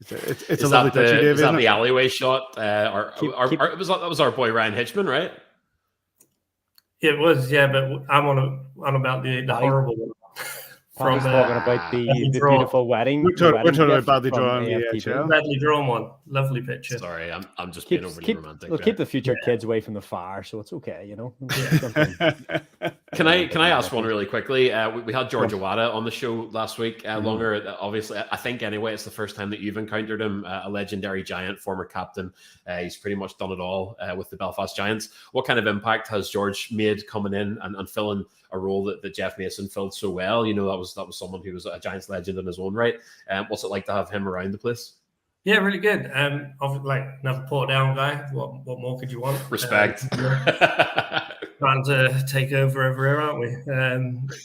It's a lovely picture, David. Is that the alleyway shot? That was our boy Ryan Hitchman, right? It was, yeah, but I'm on about the horrible one. From talking about the beautiful wedding. We're talking about badly drawn AVFTB. Badly drawn one. Lovely picture. Sorry, I'm just being overly romantic. We'll keep the future kids away from the fire, so it's okay, Can I ask one really quickly? We had George Awada on the show last week. Longer, obviously, I think anyway, it's the first time that you've encountered him. A legendary Giant, former captain. He's pretty much done it all with the Belfast Giants. What kind of impact has George made coming in and filling a role that Jeff Mason filled so well? That was someone who was a Giants legend in his own right. What's it like to have him around the place? Yeah, really good. Like another port down guy. What more could you want? Respect. Trying to take over here, aren't we?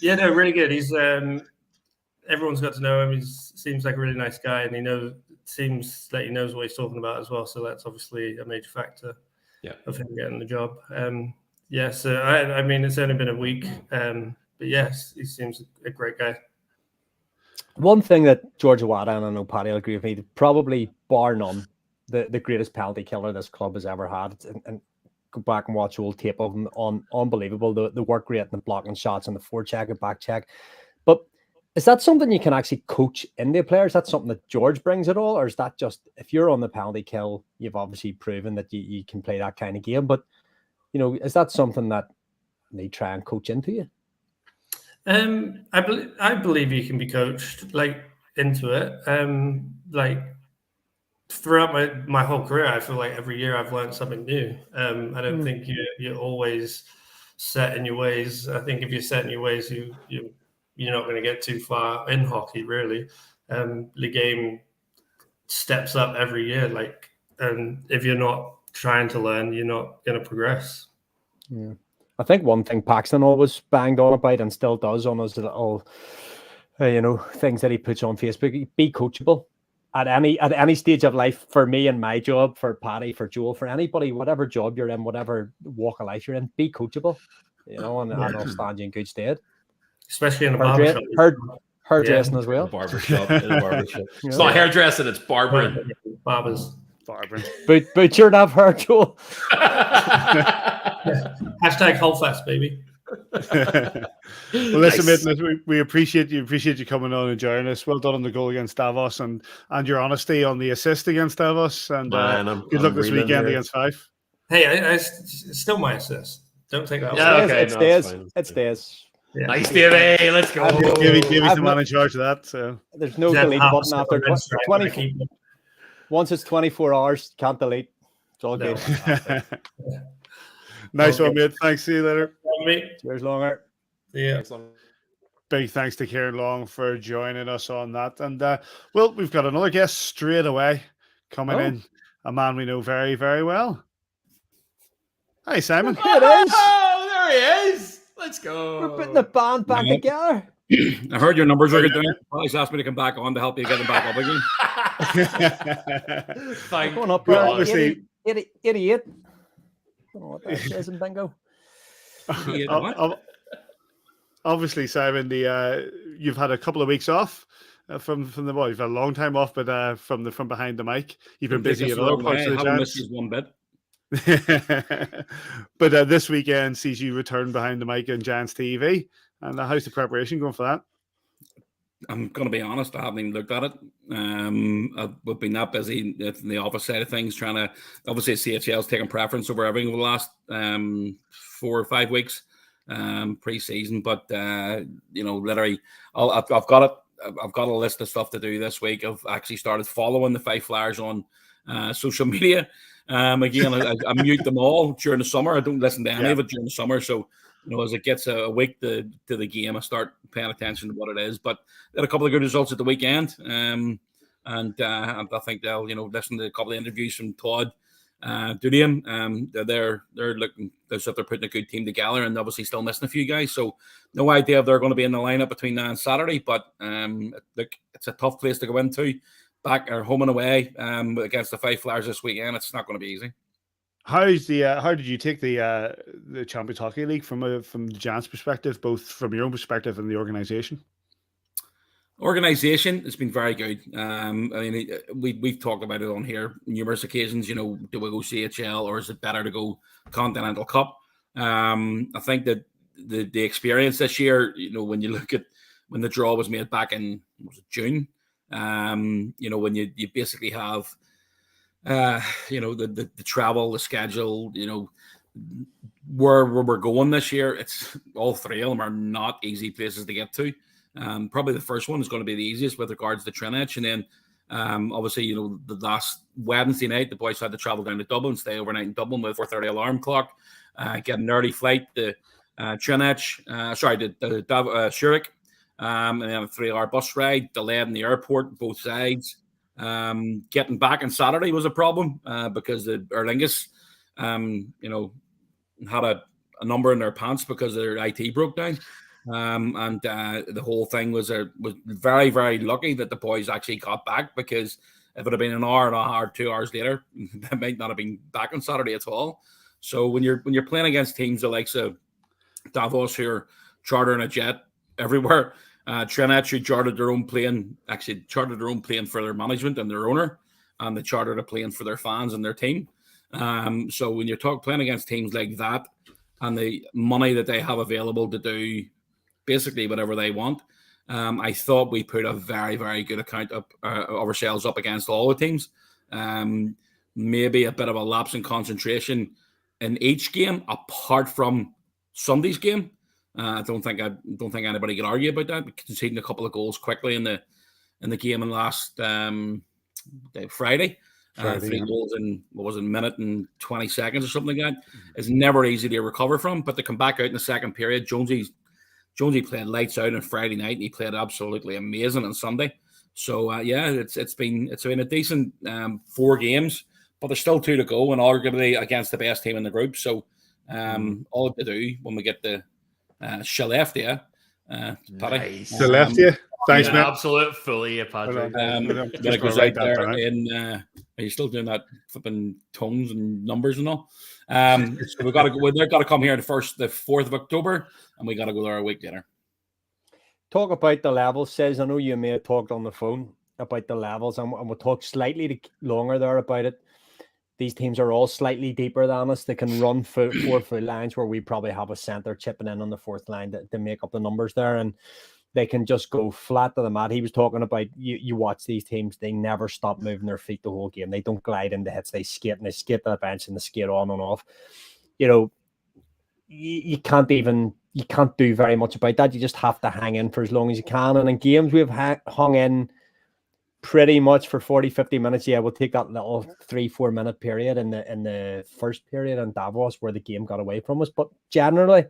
Yeah, no, really good. He's everyone's got to know him. He seems like a really nice guy, and seems that he knows what he's talking about as well. So that's obviously a major factor of him getting the job. Yeah, so I mean, it's only been a week, but yes, he seems a great guy. One thing that George Awada, and I know Paddy will agree with me, probably bar none, the greatest penalty killer this club has ever had. And go back and watch old tape of him, unbelievable. The work rate and the blocking shots and the forecheck and back check. But Is that something you can actually coach into a player? Is that something that George brings at all? Or is that just, if you're on the penalty kill, you've obviously proven that you can play that kind of game. But, is that something that they try and coach into you? I believe you can be coached into it. Throughout my whole career, I feel like every year I've learned something new. I don't think you're always set in your ways. I think if you're set in your ways, you're not going to get too far in hockey, really. The game steps up every year, and if you're not trying to learn, you're not going to progress. Yeah. I think one thing Paxton always banged on about and still does on his little, things that he puts on Facebook, be coachable at any stage of life. For me and my job, for Paddy, for Joel, for anybody, whatever job you're in, whatever walk of life you're in, be coachable, and I'll stand you in good stead. Especially in a barbershop. Hairdressing as well. Barbershop. It's not hairdressing, it's barbering. Barbers. Barbering. But you're not hair, Joel. Hashtag Holfast, baby. Well, listen, mate, we appreciate you coming on and joining us. Well done on the goal against Davos and your honesty on the assist against Davos. And good luck this weekend against Fife. Hey, it's still my assist. Don't take that. Yeah, okay, it stays. Yeah. Nice, Davey. Let's go. Davey's the man in charge of that. So there's no delete button after 20. Once it's 24 hours, can't delete. It's all good. Nice one, mate. Thanks. See you later. Cheers, Longer. Yeah. Big thanks to Ciaran Long for joining us on that. And well, we've got another guest straight away coming in. A man we know very, very well. Hi, Simon. There it is. Oh, there he is. Let's go. We're putting the band back together. I heard your numbers are good. Alex asked me to come back on to help you get them back up again. Thank going up, well, obviously, 88. I don't know what that says in bingo. Obviously, Simon, you've had a couple of weeks off from the ball. You've had a long time off, but from behind the mic, you've been busy in other parts of the Giants. One bit. But this weekend sees you return behind the mic in Giants TV. And how's the preparation going for that? I'm going to be honest, I haven't even looked at it. We've been that busy in the office side of things, trying to, obviously CHL's taking preference over everything over the last 4 or 5 weeks pre-season. But, literally, I've got it. I've got a list of stuff to do this week. I've actually started following the Fife Flyers on social media. Again, I mute them all during the summer. I don't listen to any of it during the summer. So, as it gets a week to the game, I start paying attention to what it is. But they had a couple of good results at the weekend. And I think they'll, listen to a couple of interviews from Todd Dudian. They're looking, they're putting a good team together and obviously still missing a few guys. So no idea if they're going to be in the lineup between now and Saturday. But look, it's a tough place to go into. Back or home and away against the Fife Flyers this weekend. It's not going to be easy. How did you take the Champions Hockey League from the Giants' perspective, both from your own perspective and the organization? Organization, it's been very good. We've talked about it on here numerous occasions. Do we go CHL or is it better to go Continental Cup? I think that the experience this year, when you look at when the draw was made back in June. When you basically have, the travel, the schedule, where we're going this year, it's all three of them are not easy places to get to. Probably the first one is going to be the easiest with regards to Trinec. And then, obviously, the last Wednesday night, the boys had to travel down to Dublin, stay overnight in Dublin with a 4:30 alarm clock, get an early flight to Trinec, to Zurich. And then a 3-hour bus ride, delayed in the airport, both sides. Getting back on Saturday was a problem because the Erlingus, had a number in their pants because their IT broke down. And the whole thing was very, very lucky that the boys actually got back, because if it had been an hour and a half, 2 hours later, they might not have been back on Saturday at all. So when you're playing against teams the likes of Davos, who are chartering a jet everywhere, Trinec, who chartered their own plane for their management and their owner, and they chartered a plane for their fans and their team. So when you're playing against teams like that, and the money that they have available to do basically whatever they want, I thought we put a very, very good account of ourselves up against all the teams. Maybe a bit of a lapse in concentration in each game, apart from Sunday's game. I don't think anybody could argue about that. Conceding a couple of goals quickly in the game in last Friday. 3 goals in a minute and 20 seconds or something like that. It's never easy to recover from. But to come back out in the second period, Jonesy played lights out on Friday night, and he played absolutely amazing on Sunday. So it's been a decent 4 games, but there's still 2 to go, and arguably against the best team in the group. So all to do when we get the Skellefteå. Nice. Skellefteå. Thanks, an mate. Absolute fully, Patrick. That goes out there in. Are you still doing that flipping tones and numbers and all? So they've got to come here the 4th of October, and we got to go there a week later. Talk about the levels, says. I know you may have talked on the phone about the levels, and we'll talk slightly longer there about it. These teams are all slightly deeper than us. They can run 4 full lines where we probably have a centre chipping in on the 4th line to make up the numbers there, and they can just go flat to the mat. He was talking about you watch these teams, they never stop moving their feet the whole game. They don't glide into hits. They skate to the bench and they skate on and off. You know, you can't do very much about that. You just have to hang in for as long as you can. And in games we've hung in pretty much for 40, 50 minutes. Yeah, we'll take that little 3-4 minute period in the first period in Davos where the game got away from us. But generally,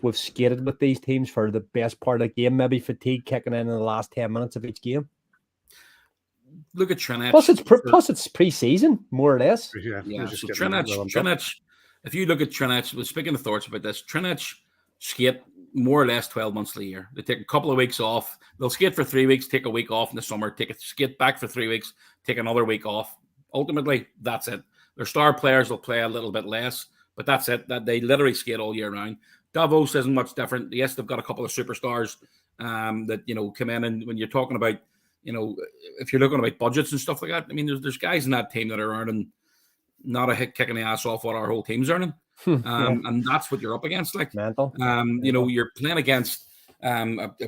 we've skated with these teams for the best part of the game, maybe fatigue kicking in the last 10 minutes of each game. Look at Trinec. Plus it's pre-season, more or less. Yeah. So Trinec, if you look at Trinec, we're speaking of thoughts about this, Trinec skate more or less 12 months of the year. They take a couple of weeks off. They'll skate for 3 weeks, take a week off in the summer, skate back for 3 weeks, take another week off. Ultimately, that's it. Their star players will play a little bit less, but that's it. That they literally skate all year round. Davos isn't much different. Yes, they've got a couple of superstars that come in, and when you're talking about, if you're looking about budgets and stuff like that, I mean, there's guys in that team that are earning not a hit kicking the ass off what our whole team's earning, and that's what you're up against. Like, mental. You're playing against arguably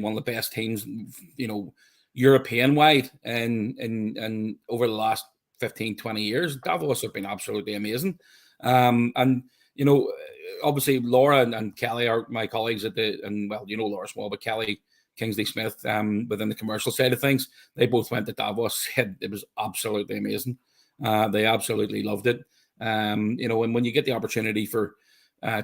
one of the best teams, European wide, and over the last 15, 20 years, Davos have been absolutely amazing, and. Obviously Laura and Kelly are my colleagues Laura Small, but Kelly Kingsley Smith within the commercial side of things. They both went to Davos. It was absolutely amazing. They absolutely loved it. And when you get the opportunity for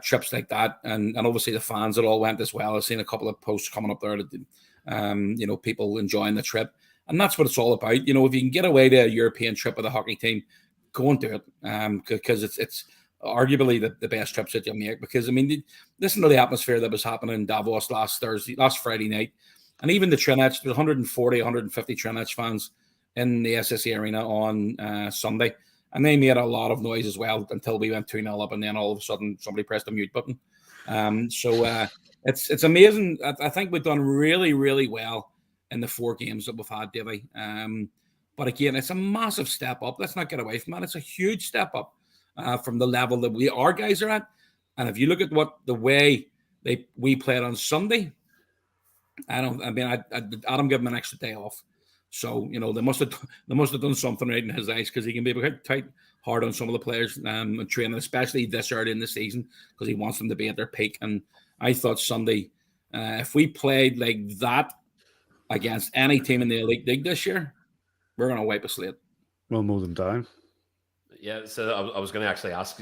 trips like that, and obviously the fans that all went as well. I've seen a couple of posts coming up there that people enjoying the trip, and that's what it's all about. If you can get away to a European trip with a hockey team, go and do it, because it's arguably the best trips that you'll make, because I mean, listen to the atmosphere that was happening in Davos last Friday night, and even the Trinec, there's 140, 150 Trinec fans in the SSE Arena on Sunday, and they made a lot of noise as well until we went 2-0 up, and then all of a sudden somebody pressed the mute button. So it's amazing. I think we've done really, really well in the 4 games that we've had, Davy. But again, it's a massive step up. Let's not get away from that. It's a huge step up from the level that our guys are at. And if you look at the way we played on Sunday, Adam gave him an extra day off. So, they must have done something right in his eyes, because he can be quite tight hard on some of the players and training, especially this early in the season, because he wants them to be at their peak. And I thought Sunday, if we played like that against any team in the Elite League this year, we're going to wipe a slate. We'll mow them down. Yeah, so I was going to actually ask,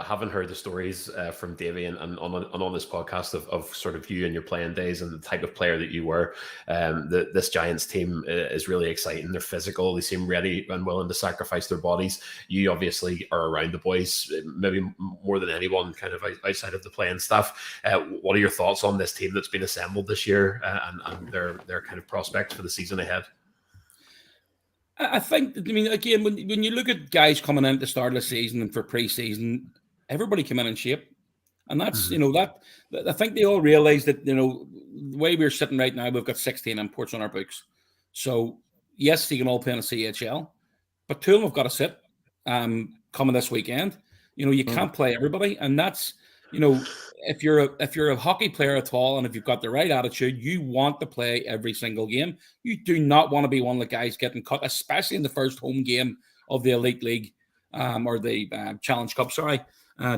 having heard the stories from Davey and on this podcast of sort of you and your playing days and the type of player that you were, this Giants team is really exciting. They're physical. They seem ready and willing to sacrifice their bodies. You obviously are around the boys, maybe more than anyone, kind of outside of the playing stuff. What are your thoughts on this team that's been assembled this year and their kind of prospects for the season ahead? I think, again, when you look at guys coming in at the start of the season and for pre-season, everybody came in shape. And that's, I think they all realize that, the way we're sitting right now, we've got 16 imports on our books. So, yes, they can all play in a CHL, but 2 of them have got to sit coming this weekend. You can't play everybody. And that's, if you're a hockey player at all, and if you've got the right attitude, you want to play every single game. You do not want to be one of the guys getting cut, especially in the first home game of the Elite League or the Challenge Cup.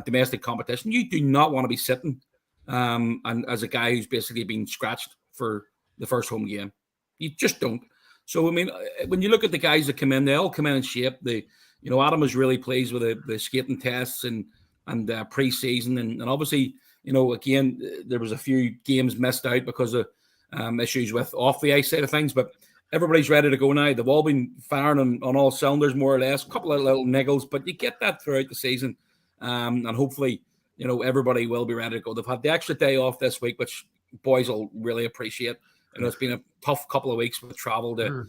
Domestic competition. You do not want to be sitting and as a guy who's basically been scratched for the first home game. You just don't. So, I mean, when you look at the guys that come in, they all come in shape. Adam was really pleased with the skating tests and pre-season. And obviously, again, there was a few games missed out because of issues with off the ice side of things. But everybody's ready to go now. They've all been firing on all cylinders, more or less. A couple of little niggles, but you get that throughout the season. And hopefully, everybody will be ready to go. They've had the extra day off this week, which boys will really appreciate. It's been a tough couple of weeks with travel to,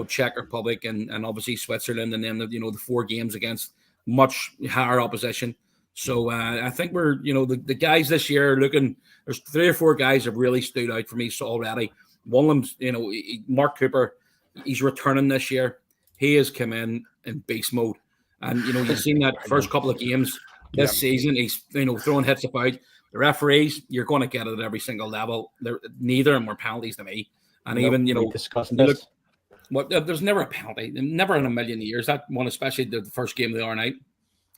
Czech Republic and obviously Switzerland, and then the 4 games against much higher opposition. So I think we're, the guys this year are looking. There's 3 or 4 guys have really stood out for me already. One of them's, Mark Cooper. He's returning this year. He has come in beast mode, and you've seen that first couple of games this season. He's throwing hits about. The referees, you're going to get it at every single level. Neither of them were penalties to me. And even, there's never a penalty. Never in a million years. That one, especially the first game of the other night.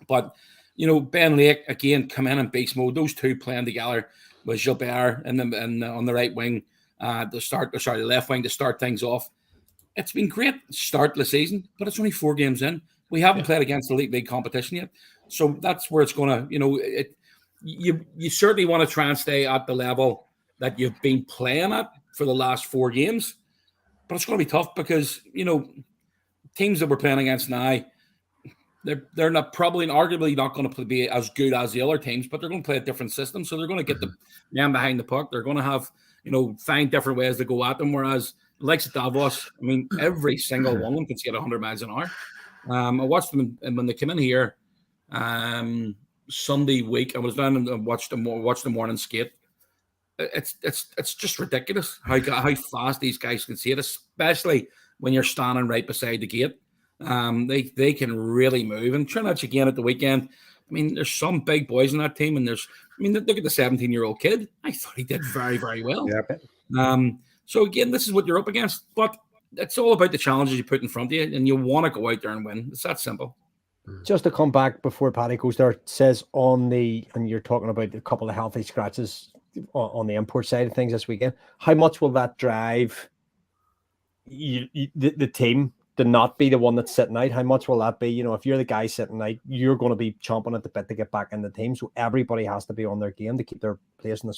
But, Ben Lake, again, come in beast mode. Those 2 playing together with Gilbert and on the right wing, the left wing to start things off. It's been great start of the season, but it's only 4 games in. We haven't played against the Elite League competition yet. So that's where it's going to, you certainly want to try and stay at the level that you've been playing at for the last 4 games. But it's going to be tough because, teams that we're playing against now, they're not probably arguably not going to be as good as the other teams, but they're going to play a different system. So they're going to get the man behind the puck. They're going to have, find different ways to go at them. Whereas the likes of Davos, I mean, every single one of them can get 100 miles an hour. I watched them when they came in here Sunday week. I was down and watched the morning skate. It's just ridiculous how fast these guys can see it, especially when you're standing right beside the gate. They can really move. And Trinec again at the weekend. I mean, there's some big boys in that team, and look at the 17-year-old kid. I thought he did very, very well. Yeah. So again, this is what you're up against, but it's all about the challenges you put in front of you, and you want to go out there and win. It's that simple. Just to come back before Paddy goes there, it says and you're talking about a couple of healthy scratches on the import side of things this weekend. How much will that drive the team to not be the one that's sitting out? How much will that be? If you're the guy sitting out, you're going to be chomping at the bit to get back in the team. So everybody has to be on their game to keep their place in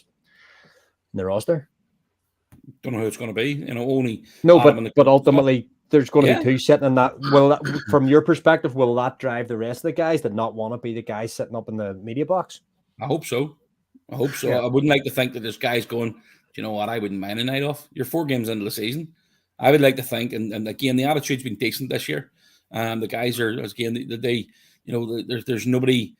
the roster. Don't know who it's going to be. Only but ultimately there's going to be 2 sitting in that. From your perspective, will that drive the rest of the guys that not want to be the guys sitting up in the media box? I hope so. Yeah. I wouldn't like to think that there's guys going, do you know what? I wouldn't mind a night off. You're 4 games into the season. I would like to think, and again, the attitude's been decent this year. The guys are, again, there's nobody.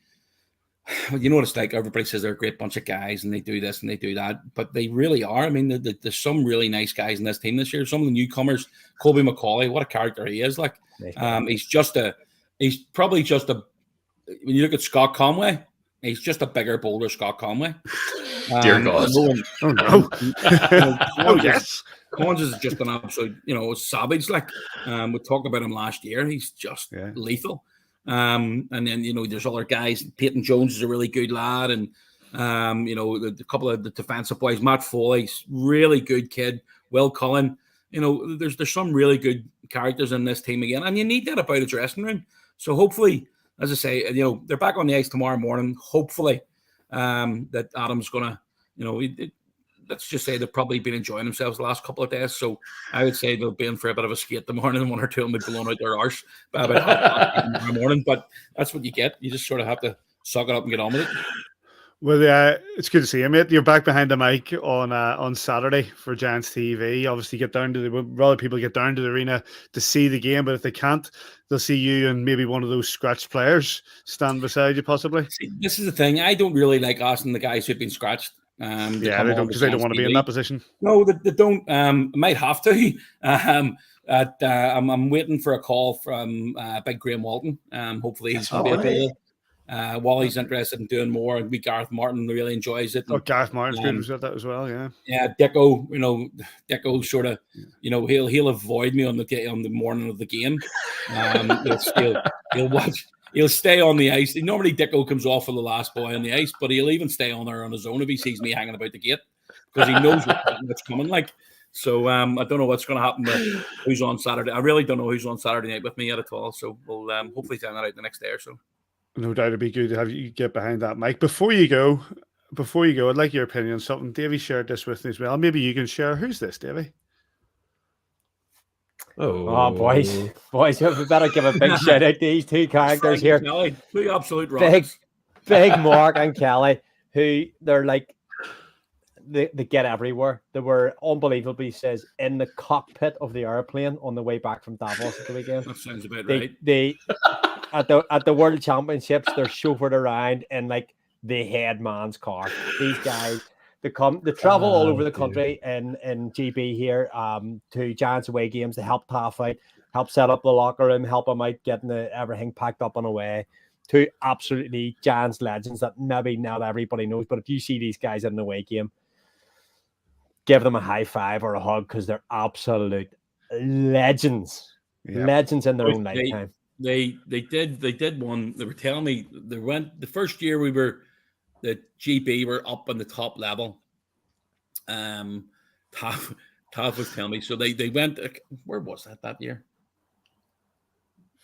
You know what it's like. Everybody says they're a great bunch of guys and they do this and they do that, but they really are. I mean, there's some really nice guys in this team this year. Some of the newcomers, Colby McCauley, what a character he is. Like, he's probably just when you look at Scott Conway, he's just a bigger, bolder Scott Conway. Dear God. Yes. Collins is just an absolute, savage. Like, we talked about him last year. He's just lethal. And then, there's other guys. Peyton Jones is a really good lad. And, a couple of the defensive boys, Matt Foley's really good kid. Will Cullen. There's some really good characters in this team again. And you need that about a dressing room. So hopefully, as I say, they're back on the ice tomorrow morning. Hopefully, that Adam's going to, let's just say they've probably been enjoying themselves the last couple of days. So I would say they'll be in for a bit of a skate the morning, and 1 or 2 of them will be blown out their arse by about tomorrow morning. But that's what you get. You just sort of have to suck it up and get on with it. Well, it's good to see you, mate. You're back behind the mic on Saturday for Giants TV. Obviously, rather people get down to the arena to see the game, but if they can't, they'll see you and maybe one of those scratched players stand beside you, possibly. See, this is the thing. I don't really like asking the guys who've been scratched. They don't, because they don't want to be in that position. No, they don't. Might have to. I'm waiting for a call from Big Graham Walton. Hopefully he's going to be available. Wally's interested in doing more, and Gareth Martin really enjoys it. Oh, Gareth Martin's good was at that as well, yeah. Yeah, Dicko, Dicko sort of, he'll avoid me on the morning of the game. He'll watch. He'll stay on the ice. Normally, Dicko comes off for the last boy on the ice, but he'll even stay on there on his own if he sees me hanging about the gate, because he knows what's coming. So I don't know what's going to happen with who's on Saturday. I really don't know who's on Saturday night with me yet at all. So we'll hopefully find that out the next day or so. No doubt it'd be good to have you get behind that, Mike. Before you go, I'd like your opinion on something. Davey shared this with me as well. Maybe you can share. Who's this, Davey? Oh, boys, we better give a big shout out to these two characters here. Two absolute rocks. Big Mark and Kelly, who they're like, they get everywhere. They were unbelievably, says, in the cockpit of the airplane on the way back from Davos at the weekend. That sounds about right. They at the World Championships, they're chauffeured around in like the head man's car. These guys, they travel all over the country in GB here to Giants away games to help Taff out, help set up the locker room, help them out getting everything packed up and away. Two absolutely Giants legends that maybe not everybody knows, but if you see these guys in an away game, give them a high five or a hug, because they're absolute legends. Yeah. Legends in their own lifetime. They did one. They were telling me they went the first year the GB were up on the top level. Taff was telling me. So they went. Where was that year?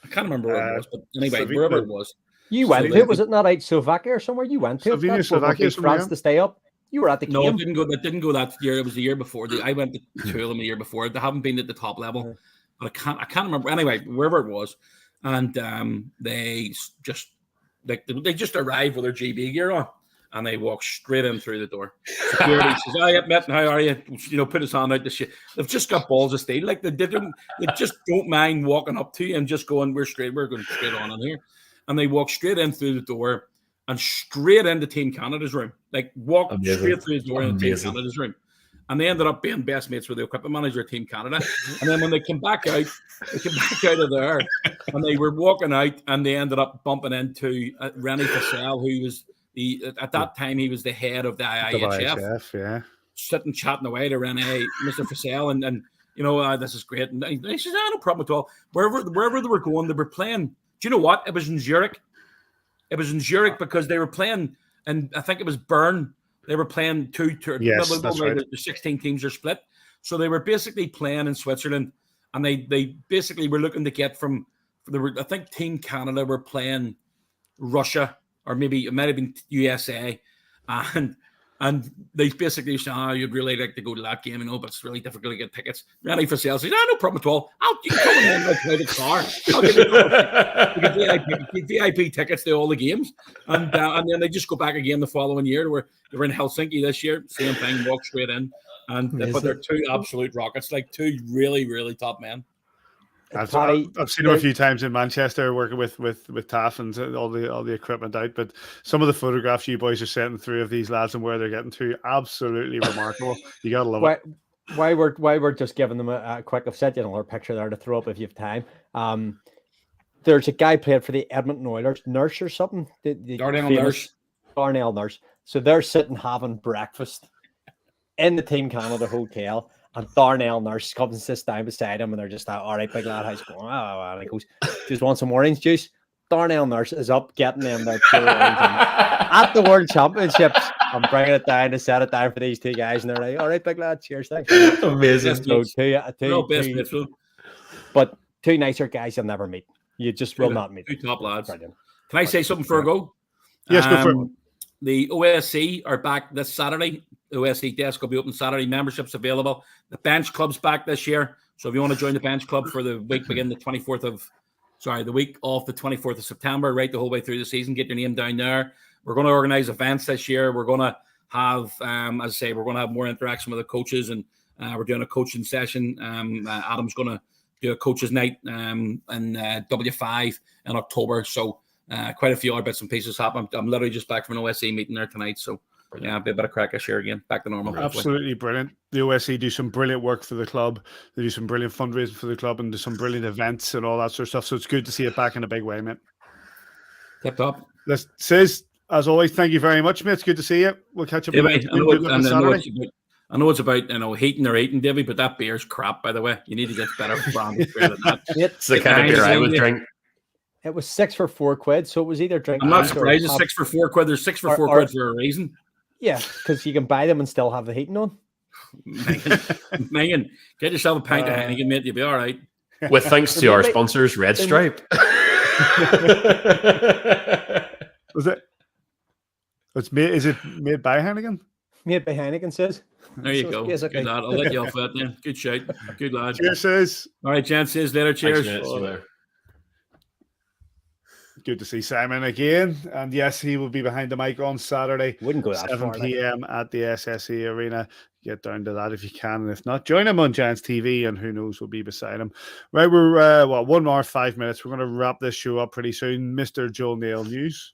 I can't remember where it was, but anyway, wherever it was. You went to, was it not out Slovakia or somewhere? You went to Slovenia, Slovakia, France to stay up. You were at the game. No, I didn't go that year. It was the year before. I went to two of them the year before. They haven't been at the top level, but I can't remember. Anyway, wherever it was, and they just arrived with their GB gear on, and they walked straight in through the door. Security says, "Hi, Mitt, how are you?" Put his hand out. Shit. They've just got balls of steel. Like they just don't mind walking up to you and just going, "We're going straight on in here," and they walk straight in through the door. And straight into Team Canada's room, walked straight through the door into Team Canada's room, and they ended up being best mates with the equipment manager of Team Canada. And then when they came back out of there, and they were walking out, and they ended up bumping into Rennie Fassel, who was at that time he was the head of the IHF, yeah, sitting chatting away to Rennie, Mr. Fassel, and this is great. And he says, "No problem at all." Wherever they were going, they were playing. Do you know what? It was in Zurich. It was in Zurich because they were playing, and I think it was Bern. They were playing two. Yes, that's right. The 16 teams are split, so they were basically playing in Switzerland, and they basically were looking to get from. I think Team Canada were playing Russia, or maybe it might have been USA, and they basically said, "You'd really like to go to that game, but it's really difficult to get tickets." Rennie Fassel says, "No problem at all. You can come in my private car. I'll give you VIP tickets to all the games." And then they just go back again the following year. They were in Helsinki this year. Same thing, walk straight in. But they're two absolute rockets, like two really, really top men. I've seen them a few times in Manchester working with Taff and all the equipment out, but some of the photographs you boys are sending through of these lads and where they're getting to, absolutely remarkable. You gotta love it. Why we're just giving them a quick, I've sent you another picture there to throw up if you have time. There's a guy played for the Edmonton Oilers, Nurse or something. Darnell Nurse. So they're sitting having breakfast in the Team Canada hotel. And Darnell Nurse comes and sits down beside him, and they're just like, "All right, big lad, how's it going?" And he goes, "Just want some orange juice?" Darnell Nurse is up getting them their pure orange at the World Championships. I'm bringing it down to set it down for these two guys, and they're like, "All right, big lad, cheers, thanks." Amazing. So but two nicer guys you'll never meet. You just will not meet. Two top lads. Brilliant. Can I say something for a go? Yes, go for it. The OSC are back this Saturday. The OSC desk will be open Saturday. Membership's available. The bench club's back this year. So if you want to join the bench club for the week the week off the 24th of September, right the whole way through the season, get your name down there. We're going to organize events this year. We're going to have, as I say, we're going to have more interaction with the coaches, and we're doing a coaching session. Adam's going to do a coaches night in W5 in October. So quite a few other bits and pieces happen. I'm literally just back from an OSC meeting there tonight. So yeah, a bit of crack this year again, back to normal. Absolutely brilliant. The OSC do some brilliant work for the club. They do some brilliant fundraising for the club and do some brilliant events and all that sort of stuff. So it's good to see it back in a big way, mate. Tip top. Let's says as always. Thank you very much, mate. It's good to see you. We'll catch up. I know it's about heating or eating, Davy, but that beer's crap. By the way, you need to get better branded beer than that. It's the kind of beer I would drink. It was 6 for £4, so it was either drink. I'm not surprised it's 6 for £4. There's 6 for £4 for a reason. Yeah, because you can buy them and still have the heating on. Megan, get yourself a pint of Heineken, mate. You'll be all right. With thanks to our sponsors, Red Stripe. Was it? It's made. Is it made by Heineken? Made by Heineken, says. There you go. Yes, okay. Good lad. I'll let you off that then. Good shout. Good lad. Cheers, says. All right, Jan, says later. Cheers. Thanks, good to see Simon again. And yes, he will be behind the mic on Saturday. Wouldn't go that 7 p.m. at the SSE Arena. Get down to that if you can. And if not, join him on Giants TV, and who knows, we'll be beside him. Right, we're 1 hour, 5 minutes. We're going to wrap this show up pretty soon. Mr. Joel Neal news.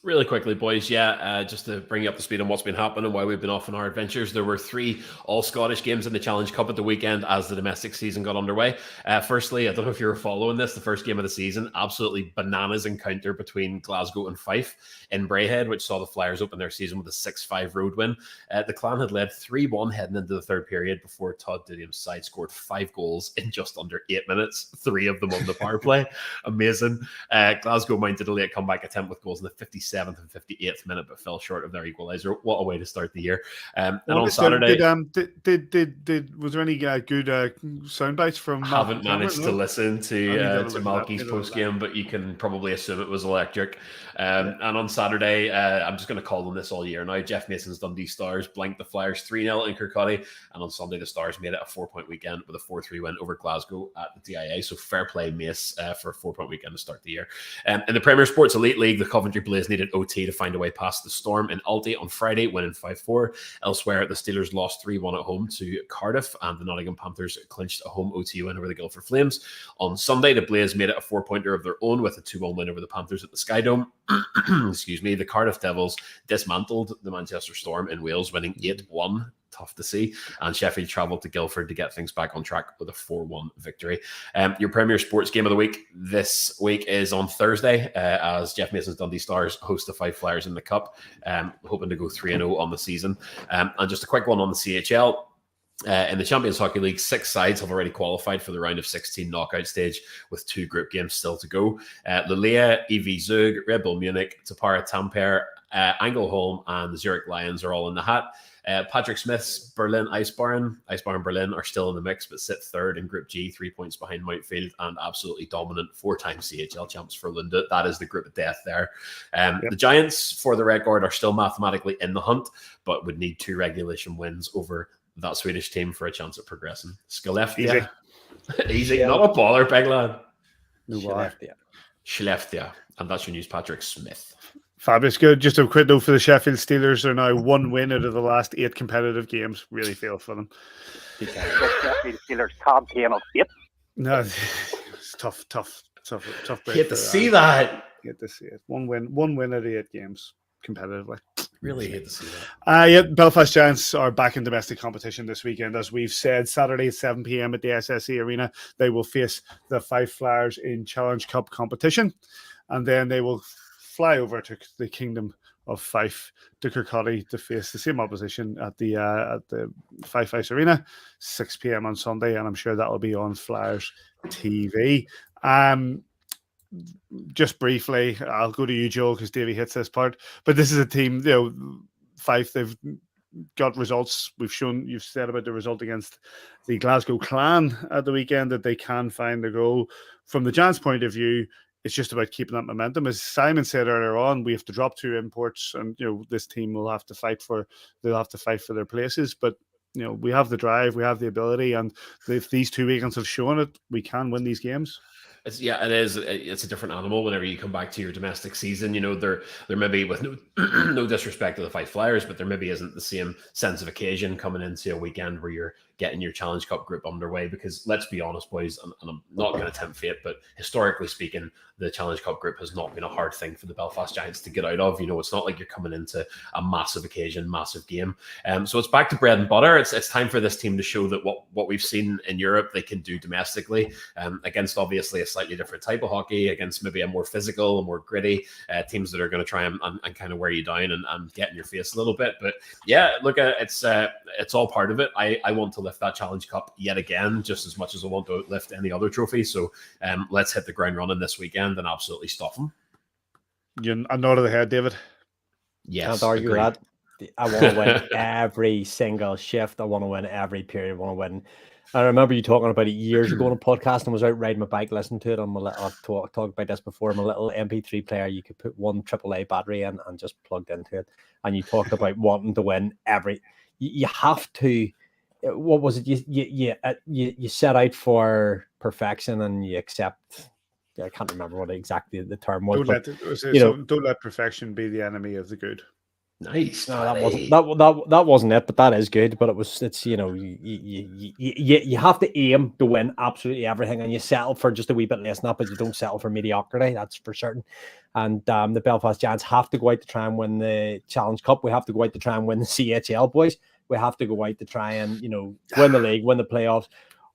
Really quickly, boys, just to bring you up to speed on what's been happening and why we've been off on our adventures. There were 3 all-Scottish games in the Challenge Cup at the weekend as the domestic season got underway. Firstly, I don't know if you were following this, the first game of the season, absolutely bananas encounter between Glasgow and Fife in Braehead, which saw the Flyers open their season with a 6-5 road win. The Clan had led 3-1 heading into the third period before Todd Diddiam's side scored 5 goals in just under 8 minutes, 3 of them on the power play. Amazing. Glasgow mounted a late comeback attempt with goals in the 57th and 58th minute, but fell short of their equaliser. What a way to start the year! And on Saturday, was there any good sound bites from? Haven't managed to listen to Malky's post game, but you can probably assume it was electric. And on Saturday, I'm just going to call them this all year now. Jeff Mason's Dundee Stars blanked the Flyers 3-0 in Kirkcaldy, and on Sunday the Stars made it a 4-point weekend with a 4-3 win over Glasgow at the DIA. So fair play, Mace, for a 4-point weekend to start the year. In the Premier Sports Elite League, the Coventry Blaze needed OT to find a way past the Storm in Aldi on Friday, winning 5-4. Elsewhere, the Steelers lost 3-1 at home to Cardiff, and the Nottingham Panthers clinched a home OT win over the Guildford Flames. On Sunday, the Blaze made it a 4-pointer of their own with a 2-1 win over the Panthers at the Sky Dome. Excuse me. The Cardiff Devils dismantled the Manchester Storm in Wales, winning 8-1. Tough to see. And Sheffield travelled to Guildford to get things back on track with a 4-1 victory. Your Premier Sports game of the week this week is on Thursday, as Jeff Mason's Dundee Stars host the 5 Flyers in the Cup, hoping to go 3-0 on the season. And just a quick one on the CHL. In the Champions Hockey League, 6 sides have already qualified for the round of 16 knockout stage, with 2 group games still to go. Lilea, EV Zug, Red Bull Munich, Tapara Tampere, Angelholm, and the Zurich Lions are all in the hat. Patrick Smith's Berlin Eisbären Berlin are still in the mix, but sit third in Group G, 3 points behind Mountfield, and absolutely dominant 4-time CHL champs for Lund. That is the group of death there. The Giants, for the record, are still mathematically in the hunt, but would need 2 regulation wins over that Swedish team for a chance at progressing. Skellefteå. Easy. Not a baller, big lad. Skellefteå. And that's your news, Patrick Smith. Fabulous. Good. Just a quick note for the Sheffield Steelers. They're now 1 win out of the last 8 competitive games. Really feel for them. Sheffield Steelers top game of 8. No, it's tough break. Hate to see that. Hate to see it. 1 win out of 8 games competitively. Really hate to see that. Yeah, Belfast Giants are back in domestic competition this weekend. As we've said, Saturday at 7 p.m. at the SSE Arena, they will face the 5 Flyers in Challenge Cup competition. And then they will fly over to the Kingdom of Fife to Kirkcaldy to face the same opposition at the Fife Ice Arena, 6 p.m. on Sunday. And I'm sure that will be on Flyers TV. Just briefly, I'll go to you, Joel, because Davey hits this part. But this is a team, Fife, they've got results. You've said about the result against the Glasgow Clan at the weekend that they can find the goal. From the Giants' point of view, it's just about keeping that momentum. As Simon said earlier on, we have to drop 2 imports, and this team will have to fight for their places. But we have the drive, we have the ability, and if these 2 weekends have shown it, we can win these games. It is. It's a different animal whenever you come back to your domestic season. There maybe, with no disrespect to the 5 Flyers, but there maybe isn't the same sense of occasion coming into a weekend where you're getting your Challenge Cup group underway, because let's be honest, boys, and I'm not going to tempt fate, but historically speaking, the Challenge Cup group has not been a hard thing for the Belfast Giants to get out of. It's not like you're coming into a massive occasion, massive game. So it's back to bread and butter. It's time for this team to show that what we've seen in Europe they can do domestically, against obviously a slightly different type of hockey, against maybe a more physical, a more gritty teams that are going to try and kind of wear you down and get in your face a little bit. But yeah, look, it's all part of it. I want to lift that Challenge Cup yet again, just as much as I want to lift any other trophy. So let's hit the ground running this weekend and absolutely stop them. A nod of the head, David. Yes, can't argue with that. I want to win every single shift. I want to win every period. I want to win. I remember you talking about it years ago on a podcast, and was out riding my bike, listening to it on my little, I've talked about this before, my little MP3 player. You could put one AAA battery in and just plugged into it. And you talked about wanting to win every. You have to. What was it? You set out for perfection, and you accept. I can't remember what exactly the term was. Don't let perfection be the enemy of the good. Nice. No, that wasn't it, but that is good. But it's you have to aim to win absolutely everything, and you settle for just a wee bit less than that, but you don't settle for mediocrity. That's for certain. And the Belfast Giants have to go out to try and win the Challenge Cup. We have to go out to try and win the CHL, boys. We have to go out to try and win the league, win the playoffs,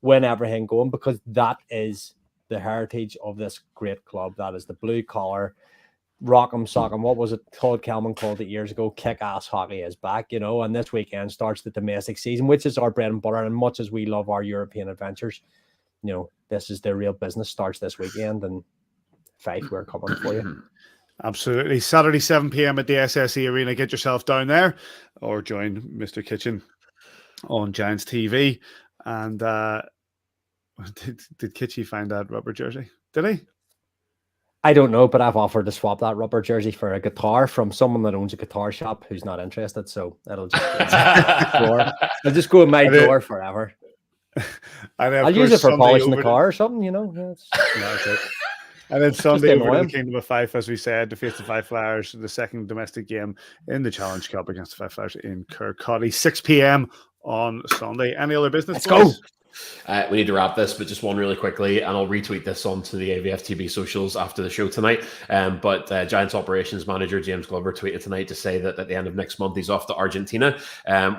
win everything going, because that is the heritage of this great club. That is the blue collar, rock'em sock'em. What was it Todd Kelman called it years ago? Kick-ass hockey is back, and this weekend starts the domestic season, which is our bread and butter. And much as we love our European adventures, this is the real business, starts this weekend. And Fife, we're coming for you. Absolutely. Saturday, 7 p.m. at the SSE Arena. Get yourself down there or join Mr. Kitchen on Giants TV. And did Kitchy find that rubber jersey? Did he? I don't know, but I've offered to swap that rubber jersey for a guitar from someone that owns a guitar shop who's not interested. So it'll just I'll just go in my drawer forever. I'll use it for polishing the car or something, That's it. And then Sunday over to the Kingdom of Fife, as we said, to face the Five Flyers, the second domestic game in the Challenge Cup against the Five Flyers in Kirkcaldy, 6 p.m. on Sunday. Any other business? Let's go. We need to wrap this, but just one really quickly, and I'll retweet this onto the AVFTB socials after the show tonight. But Giants operations manager James Glover tweeted tonight to say that at the end of next month, he's off to Argentina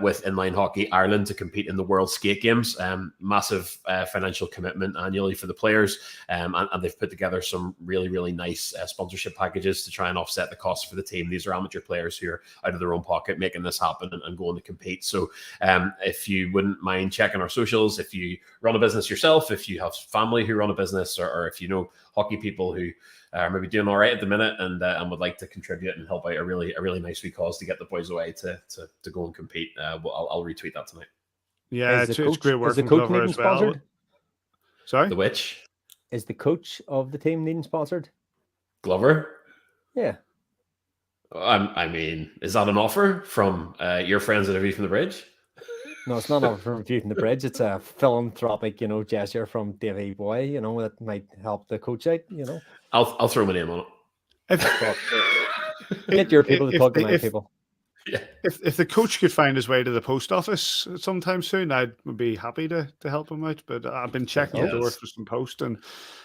with Inline Hockey Ireland to compete in the World Skate Games. Massive financial commitment annually for the players, and they've put together some really, really nice sponsorship packages to try and offset the costs for the team. These are amateur players who are out of their own pocket making this happen and going to compete. So if you wouldn't mind checking our socials, if you run a business yourself, if you have family who run a business, or if you know hockey people who are maybe doing all right at the minute and would like to contribute and help out a really nice wee cause to get the boys away to go and compete, I'll retweet that tonight. Yeah, it's great work from Glover as well. Sponsored? Sorry? The which? Is the coach of the team needing sponsored? Glover? Yeah. I mean, is that an offer from your friends at A View from the Bridge? No, it's not over from View from the Bridge. It's a philanthropic, gesture from Davey Boy, that might help the coach out, I'll throw my name on it. Get your people to talk to my people. Yeah. If the coach could find his way to the post office sometime soon, I would be happy to help him out. But I've been checking the door for some post, and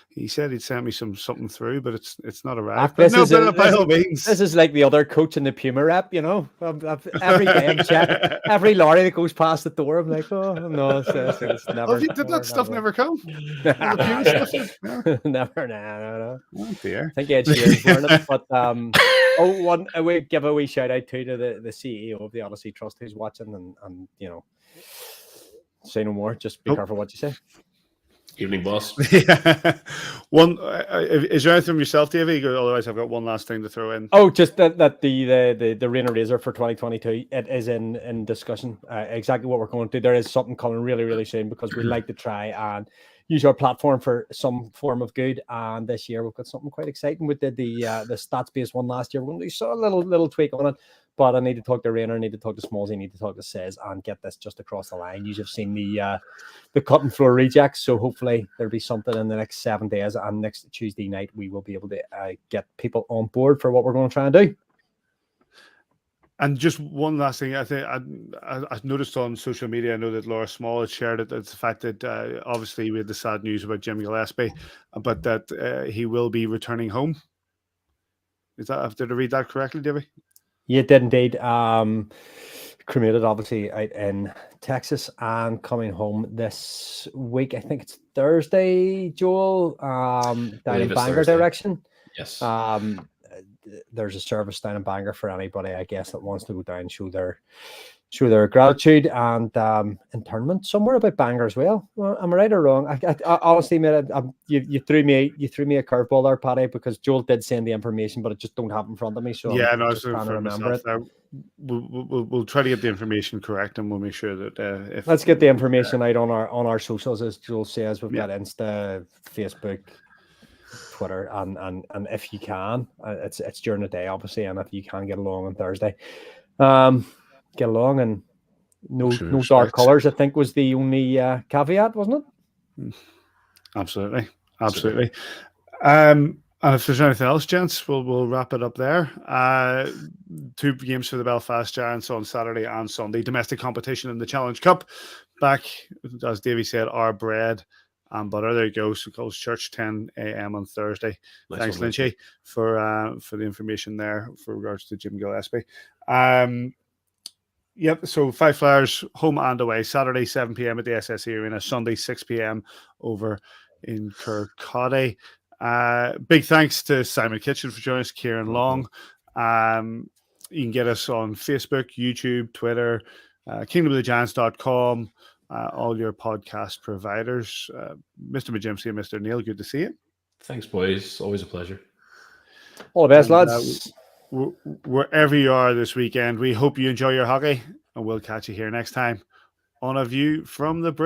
he said he'd send me something through, but it's not arrived. By all means, this is like the other coach in the Puma rep. Every day I'm checking every lorry that goes past the door. I'm like, oh no, it's never. Did that stuff never come? Never, no. Oh dear. I think Ed Sheeran's wearing it, but we give a wee shout out to the CEO of the Odyssey Trust who's watching, and say no more. Just be careful what you say. Evening, boss. Yeah. One is there anything from yourself, Davey? Otherwise, I've got one last thing to throw in. Oh, just that the Rain Razor for 2022, it is in discussion. Exactly what we're going to do. There is something coming really, really soon because we like to try and use our platform for some form of good. And this year we've got something quite exciting. We did the stats based one last year. We saw a little tweak on it. But I need to talk to Rainer, I need to talk to Smallsy, I need to talk to Says and get this just across the line. You've seen the cut and floor rejects, so hopefully there'll be something in the next 7 days. And next Tuesday night, we will be able to get people on board for what we're going to try and do. And just one last thing, I think I noticed on social media, I know that Laura Small had shared it, it's the fact that obviously we had the sad news about Jim Gillespie, but that he will be returning home. Did I read that correctly, Davy? You did indeed. Cremated, obviously, out in Texas and coming home this week. I think it's Thursday, Joel, down in Bangor Thursday. direction. Yes. There's a service down in Bangor for anybody, I guess, that wants to go down and show their gratitude, and internment somewhere about Bangor as well. Am I right or wrong? I honestly, mate, you threw me a curveball there, Paddy, because Joel did send the information, but it just don't have in front of me. So yeah, I'm no, just trying to remember it. We'll try to get the information correct, and we'll make sure that let's get the information out on our socials, as Joel says. We've got Insta, Facebook, Twitter, and if you can, it's during the day, obviously, and if you can get along on Thursday, get along, and no dark colors, I think, was the only caveat, wasn't it? Absolutely. And if there's anything else, gents, we'll wrap it up there. 2 games for the Belfast Giants on Saturday and Sunday. Domestic competition in the Challenge Cup. Back, as Davey said, our bread and butter. There you go. So Coles Church, 10 a.m. on Thursday. Nice. Thanks, Lynchy, for the information there for regards to Jim Gillespie. Yep, so 5 Flyers home and away. Saturday, 7 p.m. at the SSE Arena. Sunday, 6 p.m. over in Kirkcaldy. Big thanks to Simon Kitchen for joining us, Ciaran Long. You can get us on Facebook, YouTube, Twitter, kingdomofthegiants.com, all your podcast providers. Mr. Majimsky and Mr. Neil, good to see you. Thanks, boys. Always a pleasure. All the best, lads. Wherever you are this weekend, we hope you enjoy your hockey, and we'll catch you here next time on A View from the Bridge.